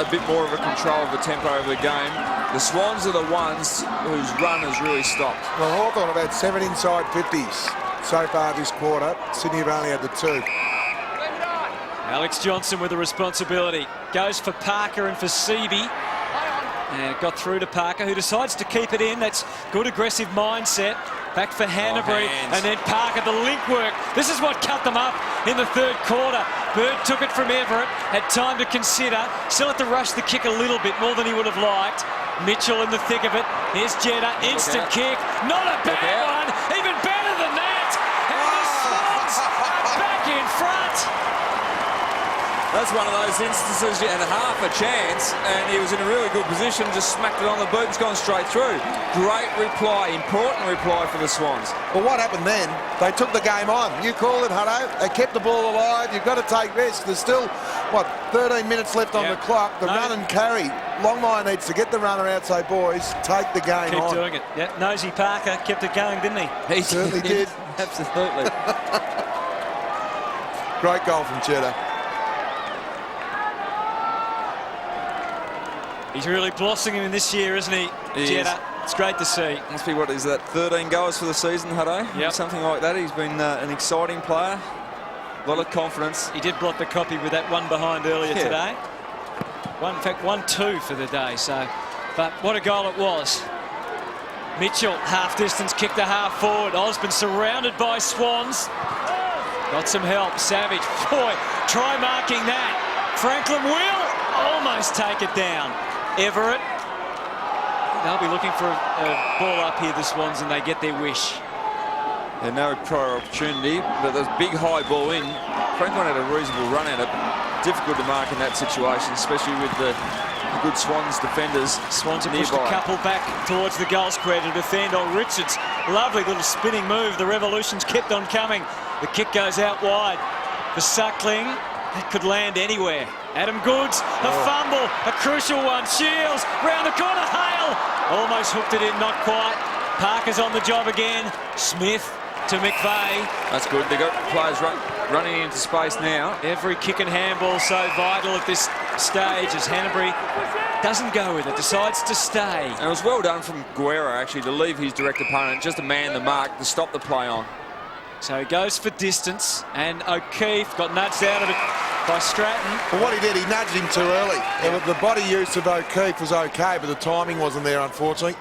a bit more of a control of the tempo of the game. The Swans are the ones whose run has really stopped. Well, Hawthorn have had 7 inside 50s so far this quarter. Sydney have only had the 2. Alex Johnson with the responsibility. Goes for Parker and for Seavey. And it got through to Parker, who decides to keep it in. That's good aggressive mindset. Back for Hanbury, and then Parker, the link work. This is what cut them up in the 3rd quarter. Bird took it from Everett, had time to consider. Still had to rush the kick a little bit more than he would have liked. Mitchell in the thick of it. Here's Jeddah, instant kick. Not a bad one, even better than that. And the Swans are back in front. That's one of those instances you had half a chance and he was in a really good position, just smacked it on the boot, it's gone straight through. Great reply, important reply for the Swans. Well, what happened then? They took the game on. You call it, Hutto. They kept the ball alive. You've got to take risks. There's still, 13 minutes left on the clock. The run and carry. Longmire needs to get the runner out, so boys, take the game on. Keep doing it. Yep, Nosy Parker kept it going, didn't he? He certainly did. Absolutely. Great goal from Jeddah. He's really blossoming in this year, isn't he, Jeddah? It's great to see. Must be, what is that, 13 goals for the season, Hutto? Yep. Something like that. He's been an exciting player. A lot of confidence. He did block the copy with that one behind earlier today. In fact, 1-2 for the day. So, but what a goal it was. Mitchell, half distance, kicked a half forward. Osborne surrounded by Swans. Got some help. Savage, boy, try marking that. Franklin will almost take it down. Everett, they'll be looking for a ball up here, the Swans, and they get their wish. Yeah, no prior opportunity, but there's big high ball in. Franklin had a reasonable run at it, but difficult to mark in that situation, especially with the good Swans defenders. Swans have pushed a couple back towards the goal square to defend on Richards. Lovely little spinning move. The Revolutions kept on coming. The kick goes out wide. The Suckling, it could land anywhere. Adam Goods, a fumble, a crucial one. Shields, round the corner, Hale. Almost hooked it in, not quite. Parker's on the job again. Smith to McVeigh. That's good. They've got players running into space now. Every kick and handball so vital at this stage as Hanbury doesn't go with it, decides to stay. And it was well done from Guerra, actually, to leave his direct opponent, just to man the mark, to stop the play on. So he goes for distance, and O'Keefe got nudged out of it by Stratton. Well, what he did, he nudged him too early. The body use of O'Keefe was okay, but the timing wasn't there, unfortunately.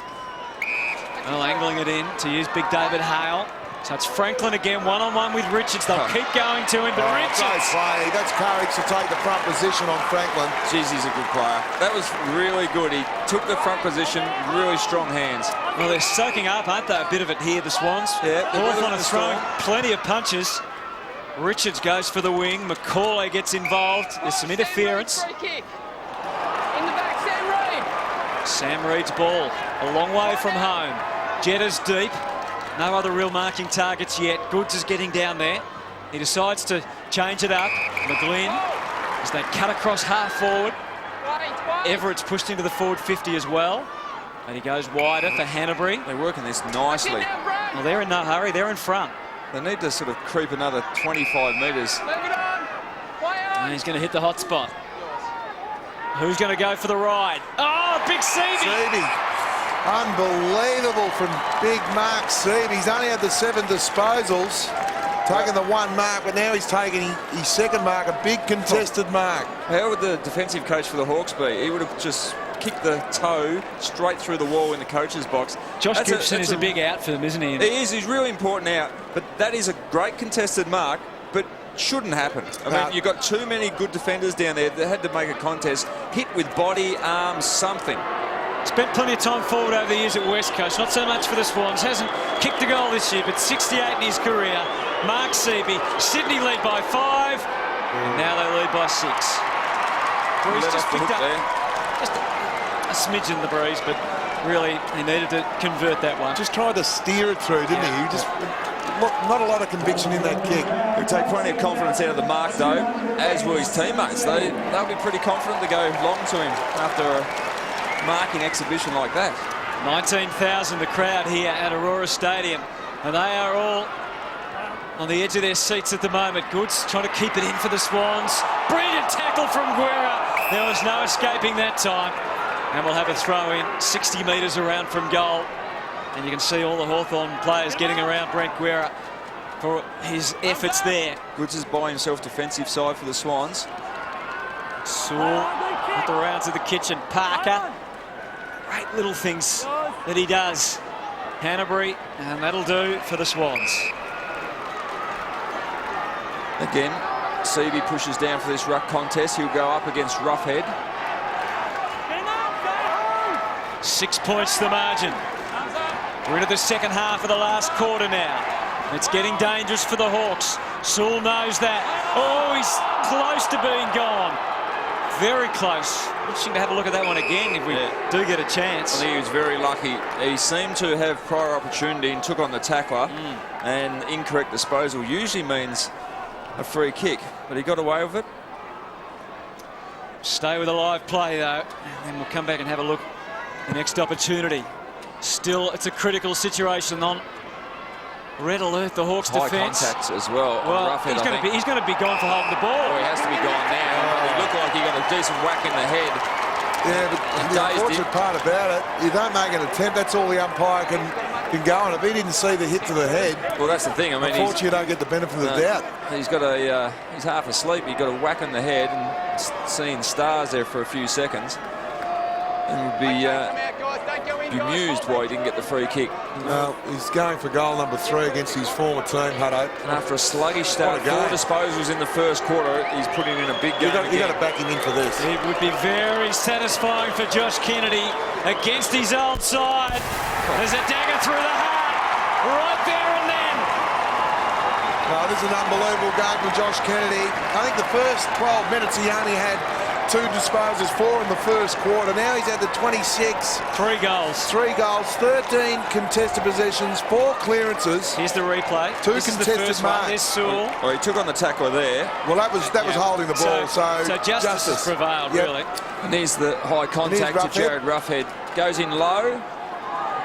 Well, angling it in to use big David Hale. So it's Franklin again, one-on-one with Richards. They'll keep going to him, but Richards... Great play. That's courage to take the front position on Franklin. Jeez, he's a good player. That was really good. He took the front position, really strong hands. Well, they're soaking up, aren't they? A bit of it here, the Swans. Yeah. Hawthorn are throwing plenty of punches. Richards goes for the wing. Macaulay gets involved. There's some interference. Sam Reid's ball, a long way from home. Jeddah's deep. No other real marking targets yet. Goods is getting down there. He decides to change it up. McGlynn, as they cut across half forward. Everett's pushed into the forward 50 as well. And he goes wider for Hanbury. They're working this nicely. Well, they're in no hurry. They're in front. They need to sort of creep another 25 metres. And he's going to hit the hot spot. Who's going to go for the ride? Oh, big Seavey. Unbelievable from big Mark Seavey. He's only had the 7 disposals, taking the 1 mark, but now he's taking his 2nd mark, a big contested mark. How would the defensive coach for the Hawks be? He would have just kicked the toe straight through the wall in the coach's box. Josh Gibson is a big out for them, isn't he? He is. He's really important out, but that is a great contested mark, but shouldn't happen. I mean, you've got too many good defenders down there that had to make a contest, hit with body, arms, something. Spent plenty of time forward over the years at West Coast. Not so much for the Swans. Hasn't kicked a goal this year, but 68 in his career. Mark Seavey. Sydney lead by 5. And now they lead by 6. Breeze just picked up just a smidge in the breeze, but really he needed to convert that one. Just tried to steer it through, didn't he? Just not a lot of conviction in that kick. He'll take plenty of confidence out of the mark, though, as will his teammates. They'll be pretty confident to go long to him after a marking exhibition like that. 19,000 the crowd here at Aurora Stadium, and they are all on the edge of their seats at the moment. Goods trying to keep it in for the Swans. Brilliant tackle from Guerra. There was no escaping that time, and we'll have a throw in 60 metres around from goal, and you can see all the Hawthorn players getting around Brent Guerra. for his efforts there. Goods is by himself defensive side for the Swans. Sewell at the rounds of the kitchen. Parker, great little things that he does. Hanbury, and that'll do for the Swans. Again, Seavey pushes down for this ruck contest. He'll go up against Roughhead. 6 points to the margin. We're into the second half of the last quarter now. It's getting dangerous for the Hawks. Sewell knows that. Oh, he's close to being gone. Very close. Interesting to have a look at that one again if we do get a chance. I think he was very lucky. He seemed to have prior opportunity and took on the tackler. And incorrect disposal usually means a free kick, but he got away with it. Stay with a live play though, and then we'll come back and have a look. The next opportunity. Still, it's a critical situation on red alert. The Hawks' High defence. contact as well. Well, Roughhead, he's going to be gone for holding the ball. Oh, he has to be gone now. He looked like he got a decent whack in the head. Yeah, but the unfortunate part about it, you don't make an attempt. That's all the umpire can go on. If he didn't see the hit to the head, Well, that's the thing. I mean, unfortunately, you don't get the benefit of the doubt. He's got a. He's half asleep. He got a whack in the head and seeing stars there for a few seconds. And would be bemused why he didn't get the free kick. Well, he's going for goal number 3 against his former team, Hutto. And after a sluggish start, 4 disposals in the first quarter, he's putting in a big game. You got to back him in for this. It would be very satisfying for Josh Kennedy against his old side. There's a dagger through the heart, right there and then. No, this is an unbelievable game for Josh Kennedy. I think the first 12 minutes he only had 2 disposals, 4 in the first quarter. Now he's at the 26. 3 goals. 3 goals, 13 contested possessions, 4 clearances. Here's the replay. 2 this contested is the first one. marks. There's Sewell. Well, he took on the tackler there. Well, that was holding the ball. So justice has prevailed, Yep. really. And there's the high contact to Jared Roughhead. Goes in low.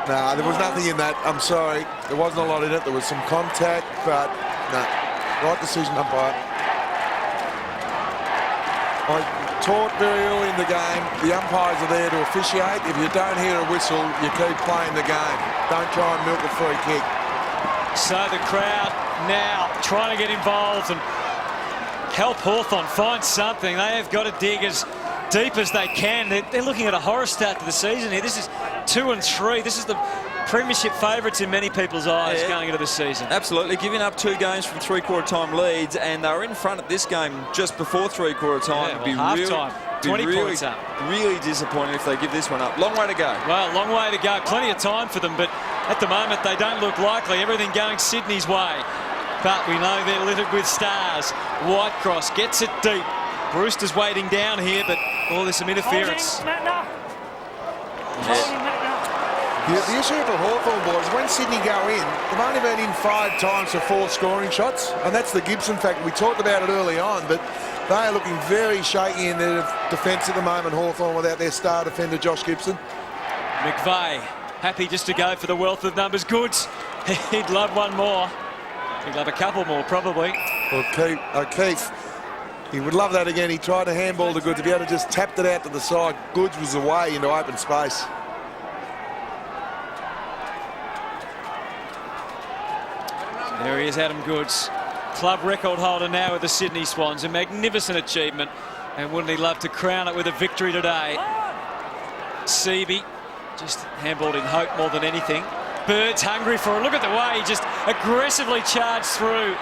No, there was nothing in that. I'm sorry. There wasn't a lot in it. There was some contact, but no. Right decision, umpire. I taught very early in the game, the umpires are there to officiate. If you don't hear a whistle, you keep playing the game. Don't try and milk a free kick. So the crowd now trying to get involved and help Hawthorn find something. They have got to dig as deep as they can. They're looking at a horror start to the season here. This is 2 and 3. This is the premiership favourites in many people's eyes going into the season. Absolutely, giving up 2 games from 3/4 time leads, and they were in front at this game just before 3/4 time. Yeah, well, half time, 20 points up. Really disappointing if they give this one up. Long way to go. Well, long way to go. Plenty of time for them, but at the moment they don't look likely. Everything going Sydney's way. But we know they're littered with stars. Whitecross gets it deep. Brewster's waiting down here, but there's some interference. The issue for Hawthorn, boys, when Sydney go in, they've only been in 5 times for 4 scoring shots, and that's the Gibson factor. We talked about it early on, but they are looking very shaky in their defence at the moment, Hawthorn, without their star defender, Josh Gibson. McVeigh, happy just to go for the wealth of numbers. Goods, he'd love one more. He'd love a couple more, probably. Well, O'Keefe, he would love that again. He tried to handball to Goods. If he had just tapped it out to the side, Goods was away into open space. There he is, Adam Goods. Club record holder now with the Sydney Swans. A magnificent achievement. And wouldn't he love to crown it with a victory today? Seavey just handballed in hope more than anything. Bird's hungry for it. Look at the way he just aggressively charged through,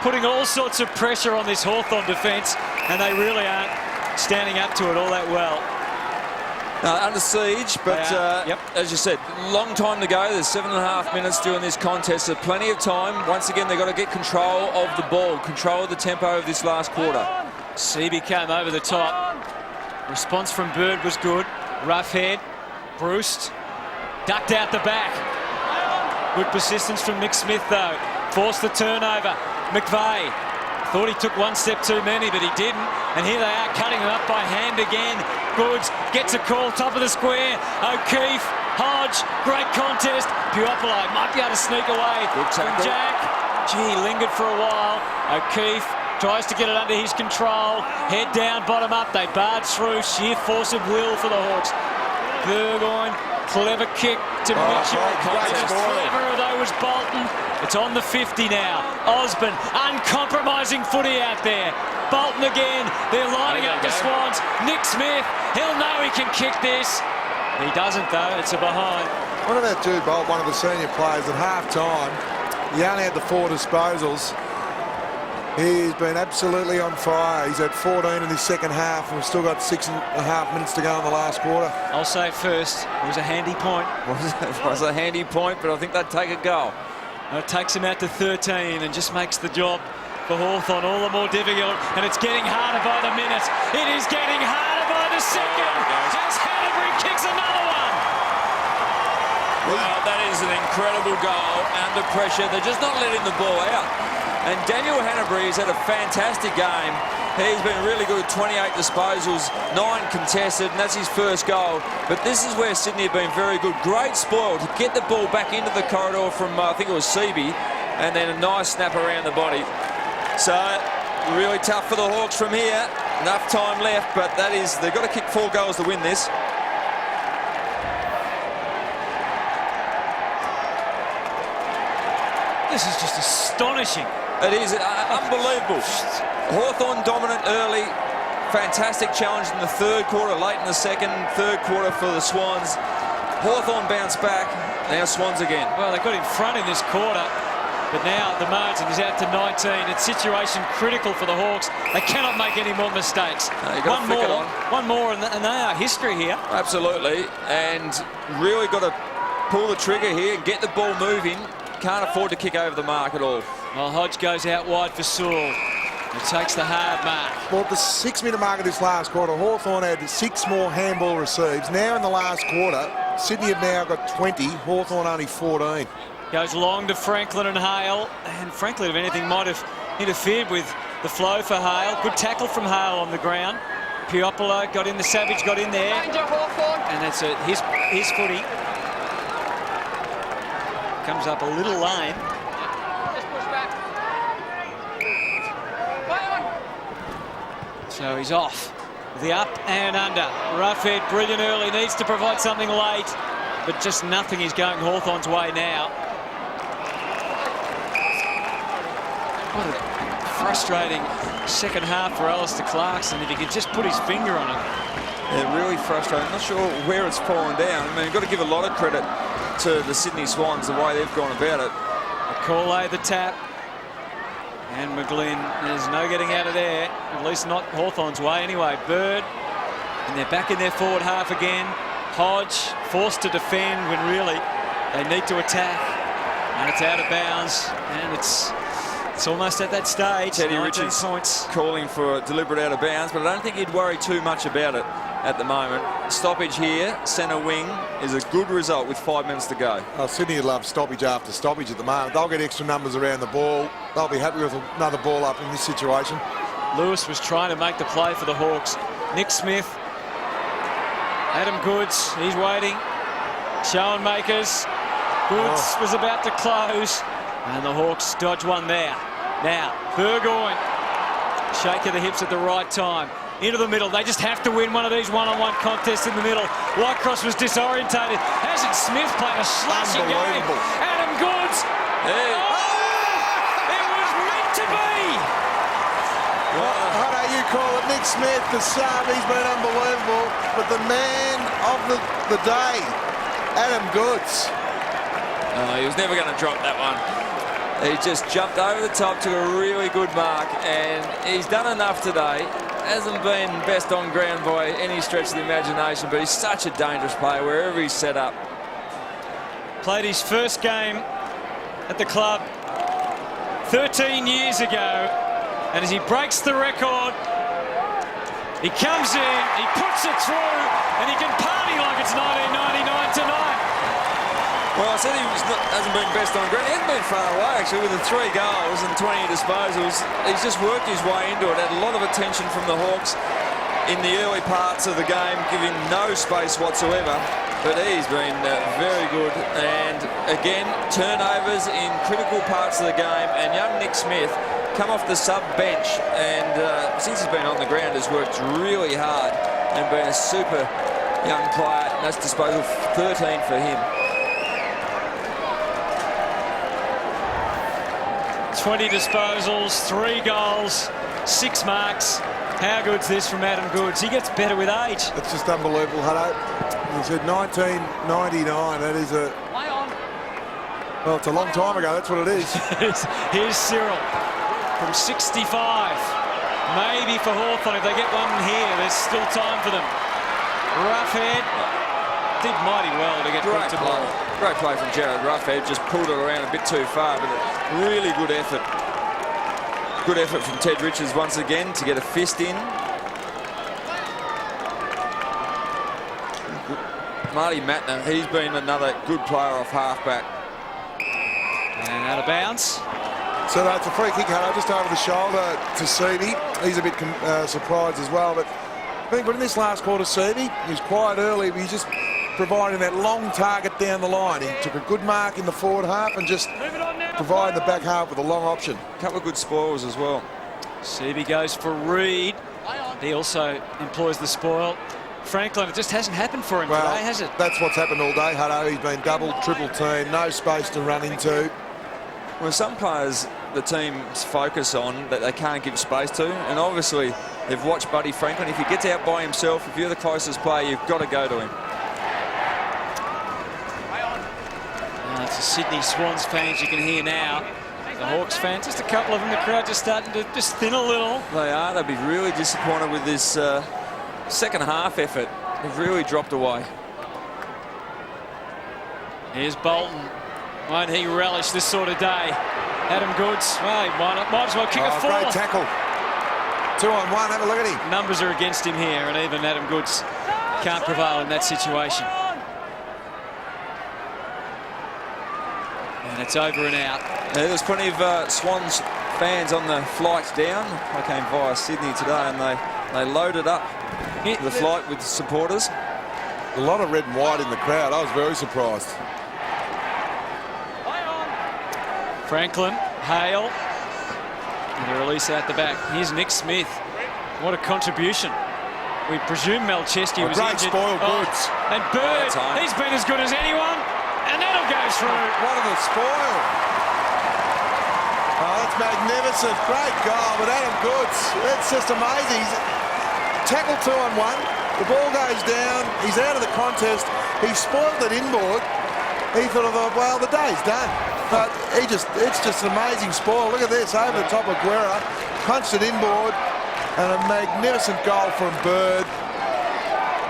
putting all sorts of pressure on this Hawthorn defence, and they really aren't standing up to it all that well. Under siege, but as you said, long time to go. There's 7.5 minutes doing this contest, so plenty of time. Once again, they've got to get control of the ball, control of the tempo of this last quarter. Seavey came over the top. Response from Bird was good. Roughhead, Bruce, ducked out the back. Good persistence from Mick Smith, though. Forced the turnover. McVeigh thought he took 1 step too many, but he didn't. And here they are, cutting them up by hand again. Goods gets a call, top of the square. O'Keefe, Hodge, great contest. Puopolo might be able to sneak away from Jack. Gee, lingered for a while. O'Keefe tries to get it under his control. Head down, bottom up. They barge through. Sheer force of will for the Hawks. Burgoyne Clever kick to Mitchell. great As scoring. clever though was Bolton. It's on the 50 now. Osborne, uncompromising footy out there. Bolton again. They're lining up the Swans. Nick Smith, he'll know he can kick this. He doesn't though. It's a behind. What about Jude Bolt, one of the senior players at half-time? He only had the 4 disposals. He's been absolutely on fire. He's had 14 in his second half, and we've still got 6.5 minutes to go in the last quarter. I'll say it first. It was a handy point. It was a handy point, but I think they'd take a goal. It takes him out to 13 and just makes the job for Hawthorn all the more difficult, and it's getting harder by the minute. It is getting harder by the second as Hanbury kicks another one. Well, that is an incredible goal under pressure. They're just not letting the ball out. And Daniel Hanbury has had a fantastic game. He's been really good, 28 disposals, 9 contested, and that's his first goal. But this is where Sydney have been very good. Great spoil to get the ball back into the corridor from, I think it was Seaby, and then a nice snap around the body. So, really tough for the Hawks from here. Enough time left, but that is, they've got to kick 4 goals to win this. This is just astonishing. It is unbelievable. Hawthorn dominant early. Fantastic challenge in the third quarter, late in the second, third quarter for the Swans. Hawthorn bounced back. Now Swans again. Well, they got in front in this quarter, but now the margin is out to 19. It's situation critical for the Hawks. They cannot make any more mistakes. No, one more, and they are history here. Absolutely, and really got to pull the trigger here and get the ball moving. Can't afford to kick over the mark at all. Well, Hodge goes out wide for Sewell. He takes the hard mark. Well, at the 6-minute mark of this last quarter, Hawthorn had 6 more handball receives. Now in the last quarter, Sydney have now got 20, Hawthorn only 14. Goes long to Franklin and Hale, and Franklin, if anything, might have interfered with the flow for Hale. Good tackle from Hale on the ground. Piopolo got in, the Savage got in there. And that's his footy. Comes up a little lane. Just push back. So he's off. The up and under. Roughhead, brilliant early, needs to provide something late, but just nothing is going Hawthorn's way now. What a frustrating second half for Alistair Clarkson, if he could just put his finger on it. Yeah, really frustrating. Not sure where it's fallen down. I mean, you've got to give a lot of credit to the Sydney Swans, the way they've gone about it. Macaulay the tap. And McGlynn, there's no getting out of there, at least not Hawthorn's way anyway. Bird, and they're back in their forward half again. Hodge forced to defend when really they need to attack. And it's out of bounds, and it's almost at that stage. Teddy Richards points. Calling for a deliberate out of bounds, but I don't think he'd worry too much about it at the moment. Stoppage here, centre wing, is a good result with 5 minutes to go. Oh, Sydney love stoppage after stoppage at the moment. They'll get extra numbers around the ball. They'll be happy with another ball up in this situation. Lewis was trying to make the play for the Hawks. Nick Smith, Adam Goods, he's waiting. Schoenmakers, Goods was about to close, and the Hawks dodge one there. Now, Burgoyne, shake of the hips at the right time. Into the middle, they just have to win one of these one-on-one contests in the middle. Whitecross was disorientated. Hasn't Smith played a slashing game? Adam Goods. Hey. Oh, it was meant to be. How do you call it? Nick Smith, the sub, he's been unbelievable. But the man of the day, Adam Goods. He was never going to drop that one. He just jumped over the top, took a really good mark, and he's done enough today. Hasn't been best on ground by any stretch of the imagination, but he's such a dangerous player wherever he's set up. Played his first game at the club 13 years ago, and as he breaks the record, he comes in, he puts it through, and he can party like it's 1999 tonight. Well, I said hasn't been best on ground. He hasn't been far away, actually, with the 3 goals and 20 disposals. He's just worked his way into it. Had a lot of attention from the Hawks in the early parts of the game, giving no space whatsoever. But he's been very good. And, again, turnovers in critical parts of the game. And young Nick Smith come off the sub-bench and, since he's been on the ground, has worked really hard and been a super young player. That's disposal 13 for him. 20 disposals, 3 goals, 6 marks. How good's this from Adam Goods? He gets better with age. It's just unbelievable, Hutto. He said 1999. That is a... Well, it's a long time ago. That's what it is. Here's Cyril from 65. Maybe for Hawthorn, if they get one here, there's still time for them. Roughhead did mighty well to get put to ball. Great play from Jared Roughhead. Just pulled it around a bit too far, but a really good effort. Good effort from Ted Richards once again to get a fist in. Marty Matner, he's been another good player off halfback. And out of bounds. So that's a free kick, Hutto, just over the shoulder to Seavey. He's a bit surprised as well, but I think in this last quarter, Seavey, he was quiet early, but he's just providing that long target down the line. He took a good mark in the forward half and just providing the back half with a long option. A couple of good spoils as well. Seavey goes for Reed. He also employs the spoil. Franklin, it just hasn't happened for him today, has it? That's what's happened all day, Hutto. He's been double, triple team, no space to run into. Well, some players the teams focus on that they can't give space to, and obviously they've watched Buddy Franklin. If he gets out by himself, if you're the closest player, you've got to go to him. It's the Sydney Swans fans you can hear now. The Hawks fans, just a couple of them, the crowd just starting to just thin a little. They are. They'll be really disappointed with this second half effort. They've really dropped away. Here's Bolton. Won't he relish this sort of day? Adam Goods, well, he might as well kick a four. Great tackle. 2 on 1, have a look at him. Numbers are against him here, and even Adam Goods can't prevail in that situation. And it's over and out. Yeah, there's plenty of Swans fans on the flight down. I came via Sydney today, and they loaded up the flight with supporters. A lot of red and white in the crowd. I was very surprised. Franklin, Hale, and a release out the back. Here's Nick Smith. What a contribution. We presume Mel Chesky was great injured. spoil, Goods. And Bird, he's been as good as anyone, and that'll go through. What a spoil. Oh, that's magnificent. Great goal, but Adam Goods, it's just amazing. He's tackled 2 on 1. The ball goes down. He's out of the contest. He spoiled it inboard. He thought, well, the day's done. But it's just an amazing spoil. Look at this, over the top of Guerra, punched it inboard, and a magnificent goal from Bird.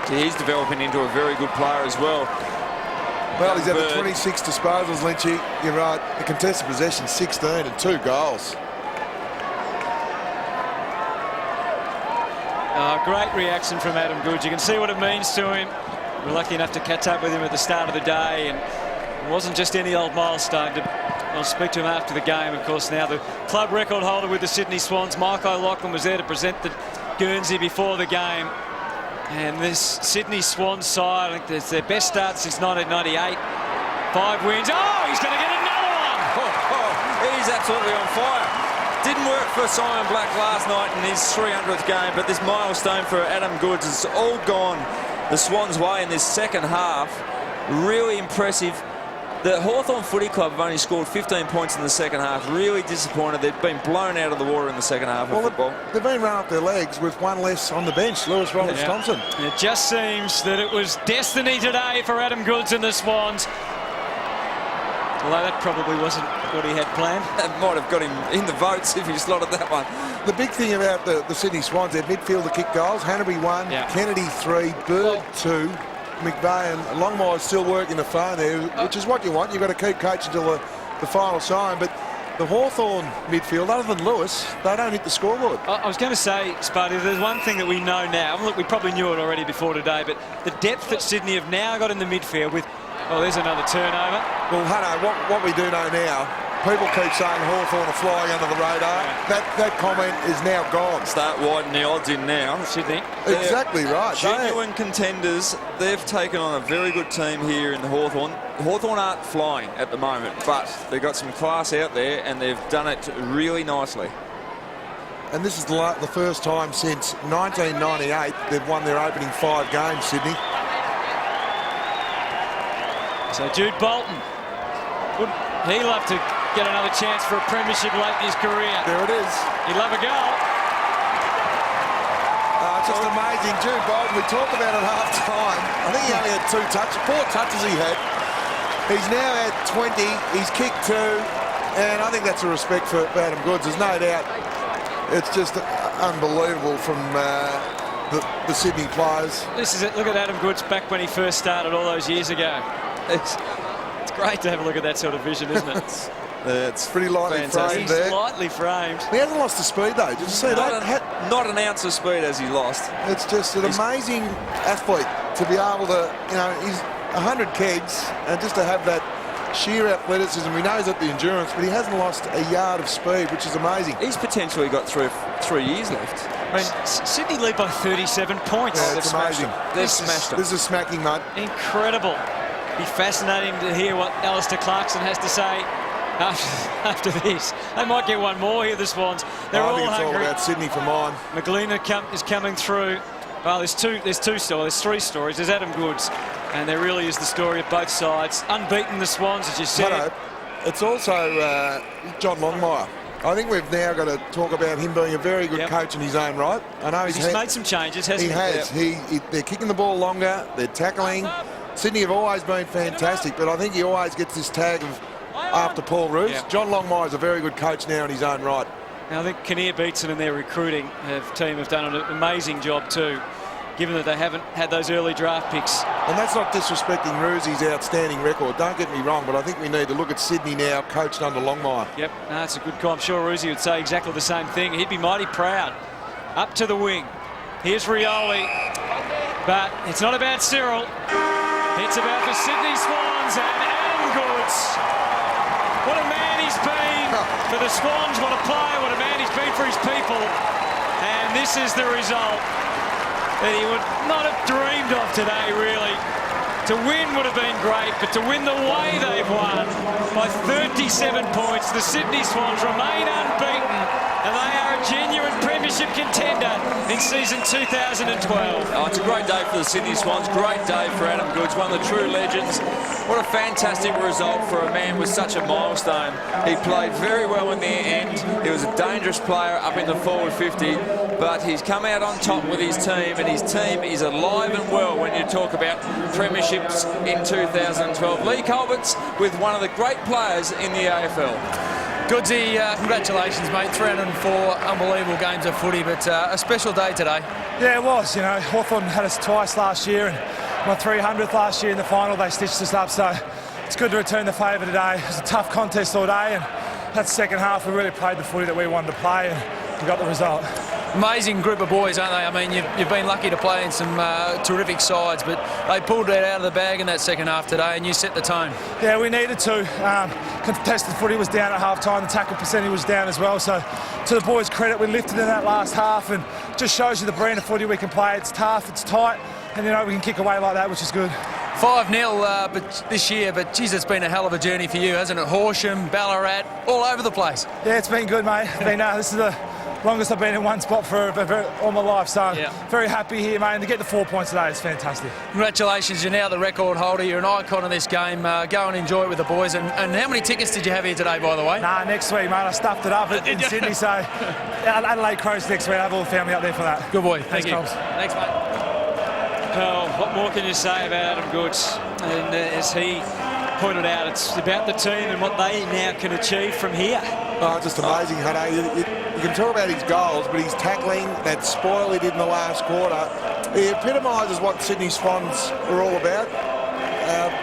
He's developing into a very good player as well. Well, he's had the 26 disposals, Lynchy. You're right. The contested possession, 16 and 2 goals. Great reaction from Adam Goods. You can see what it means to him. We're lucky enough to catch up with him at the start of the day, and it wasn't just any old milestone. I'll speak to him after the game. Of course, now the club record holder with the Sydney Swans, Mike O'Loughlin, was there to present the Guernsey before the game. And this Sydney Swans side, I think it's their best start since 1998. 5 wins. Oh, he's going to get another one. He's absolutely on fire. Didn't work for Simon Black last night in his 300th game, but this milestone for Adam Goods has all gone the Swans' way in this second half. Really impressive. The Hawthorn Footy Club have only scored 15 points in the second half. Really disappointed. They've been blown out of the water in the second half of football. They've been run off their legs with one less on the bench, Lewis Roberts-Thompson. It just seems that it was destiny today for Adam Goods and the Swans. Although that probably wasn't what he had planned. That might have got him in the votes if he slotted that one. The big thing about the Sydney Swans, their midfielder kick goals. Hanbury 1, Kennedy 3, Bird 2. McVeigh and Longmire's still working the phone there, which is what you want. You've got to keep coaching until the final sign. But the Hawthorn midfield, other than Lewis, they don't hit the scoreboard. I was going to say, Sparty, there's one thing that we know now. Look, we probably knew it already before today, but the depth that Sydney have now got in the midfield with... Oh, there's another turnover. Well, Hutto, what we do know now, people keep saying Hawthorn are flying under the radar. That comment is now gone. Start widening the odds in now. Sydney. Exactly right. Genuine contenders. They've taken on a very good team here in the Hawthorn. Hawthorn aren't flying at the moment, but they've got some class out there and they've done it really nicely. And this is the first time since 1998 they've won their opening 5 games, Sydney. So Jude Bolton, wouldn't he love to get another chance for a premiership late in his career? There it is. He'd love a goal. It's just amazing. Jude Bolton, we talked about it half-time. I think he only had 4 touches he had. He's now had 20. He's kicked 2. And I think that's a respect for Adam Goods. There's no doubt. It's just unbelievable from the Sydney players. This is it. Look at Adam Goods back when he first started all those years ago. It's great to have a look at that sort of vision, isn't it? It's pretty lightly framed He's there. lightly framed. He hasn't lost the speed though. Did you see that? Not an ounce of speed as he lost. It's just an amazing athlete to be able to, you know, he's 100 kegs and just to have that sheer athleticism. We know he's at the endurance, but he hasn't lost a yard of speed, which is amazing. He's potentially got 3 years left. I mean, Sydney lead by 37 points. Yeah, it's amazing. They've smashed him. This is a smacking, mate. Incredible. Be fascinating to hear what Alistair Clarkson has to say after this. They might get one more here, the Swans. They're all I think it's hungry. all about Sydney for mine. McGlynn is coming through. Well, there's 3 stories. There's Adam Goods, and there really is the story of both sides. Unbeaten, the Swans, as you said. No, it's also John Longmire. I think we've now got to talk about him being a very good coach in his own right. I know He's made some changes, hasn't he? He has. They're kicking the ball longer. They're tackling. Sydney have always been fantastic, but I think he always gets this tag of after Paul Roos. Yep. John Longmire is a very good coach now in his own right. Now, I think Kinnear Beatson and their recruiting team have done an amazing job too, given that they haven't had those early draft picks. And that's not disrespecting Roosie's outstanding record. Don't get me wrong, but I think we need to look at Sydney now, coached under Longmire. Yep, no, that's a good call. I'm sure Roosie would say exactly the same thing. He'd be mighty proud. Up to the wing. Here's Rioli. But it's not about Cyril. It's about the Sydney Swans and Adam Goods. What a man he's been for the Swans. What a player. What a man he's been for his people. And this is the result that he would not have dreamed of today, really. To win would have been great, but to win the way they've won by 37 points, the Sydney Swans remain unbeaten, and they are a genuine premiership contender in season 2012. Oh, it's a great day for the Sydney Swans, great day for Adam Goods, one of the true legends. What a fantastic result for a man with such a milestone. He played very well in the end. He was a dangerous player up in the forward 50, but he's come out on top with his team, and his team is alive and well when you talk about premierships in 2012. Lee Colbert's with one of the great players in the AFL. Goodsy, congratulations, mate. 304 unbelievable games of footy, but a special day today. Yeah, it was. You know, Hawthorn had us twice last year, and my 300th last year in the final, they stitched us up, so it's good to return the favour today. It was a tough contest all day, and that second half we really played the footy that we wanted to play, and we got the result. Amazing group of boys, aren't they? I mean, you've been lucky to play in some terrific sides, but they pulled it out of the bag in that second half today, and you set the tone. Yeah, we needed to. Contested footy was down at half-time. The tackle percentage was down as well. So, to the boys' credit, we lifted in that last half, and just shows you the brand of footy we can play. It's tough, it's tight, and you know we can kick away like that, which is good. 5-0 but this year, but geez, it's been a hell of a journey for you, hasn't it? Horsham, Ballarat, all over the place. Yeah, it's been good, mate. This is the longest I've been in one spot for all my life, so very happy here, mate, and to get the 4 points today is fantastic. Congratulations, you're now the record holder, you're an icon of this game. Go and enjoy it with the boys. And how many tickets did you have here today, by the way? Nah, next week, mate. I stuffed it up in Sydney, so Adelaide Crows next week. I have all the family up there for that. Good boy, thank you. Coles. Thanks, mate. Well, what more can you say about Adam Goods? And as he pointed out, it's about the team and what they now can achieve from here. Oh, just amazing, Hutto. You can talk about his goals, but his tackling, that spoil he did in the last quarter, he epitomises what Sydney Swans are all about.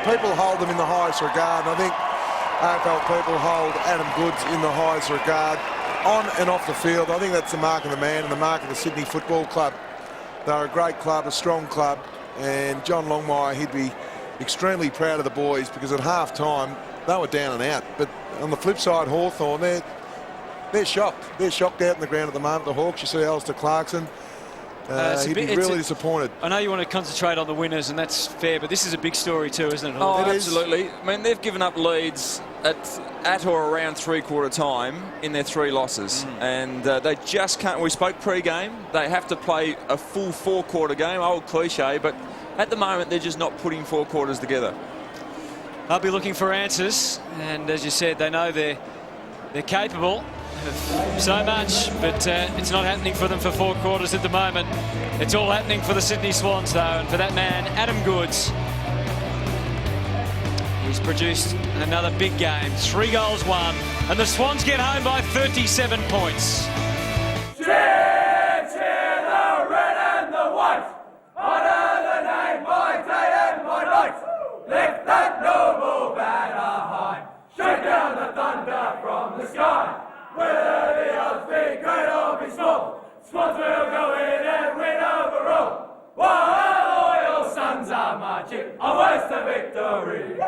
People hold them in the highest regard, and I think AFL people hold Adam Goods in the highest regard on and off the field. I think that's the mark of the man and the mark of the Sydney Football Club. They're a great club, a strong club, and John Longmire, he'd be extremely proud of the boys because at half-time they were down and out. But on the flip side, Hawthorn, they're shocked. They're shocked out in the ground at the moment. The Hawks, you see Alistair Clarkson, he'd be really disappointed. I know you want to concentrate on the winners, and that's fair, but this is a big story too, isn't it? Oh, absolutely. I mean, they've given up leads at or around three-quarter time in their 3 losses. And they just can't. We spoke pre-game. They have to play a full 4-quarter game, old cliche, but at the moment they're just not putting 4 quarters together. they'll be looking for answers. And as you said, they know they're capable of so much, but it's not happening for them for 4 quarters at the moment. It's all happening for the Sydney Swans, though, and for that man, Adam Goods. He's produced another big game, 3 goals, 1, and the Swans get home by 37 points. Cheer, cheer the red and the white, honour the name by day and by night. Lift that noble banner high, shake down the thunder from the sky. Whether the odds be great or be small, Swans will go in and win overall. While our loyal sons are marching on ways to victory.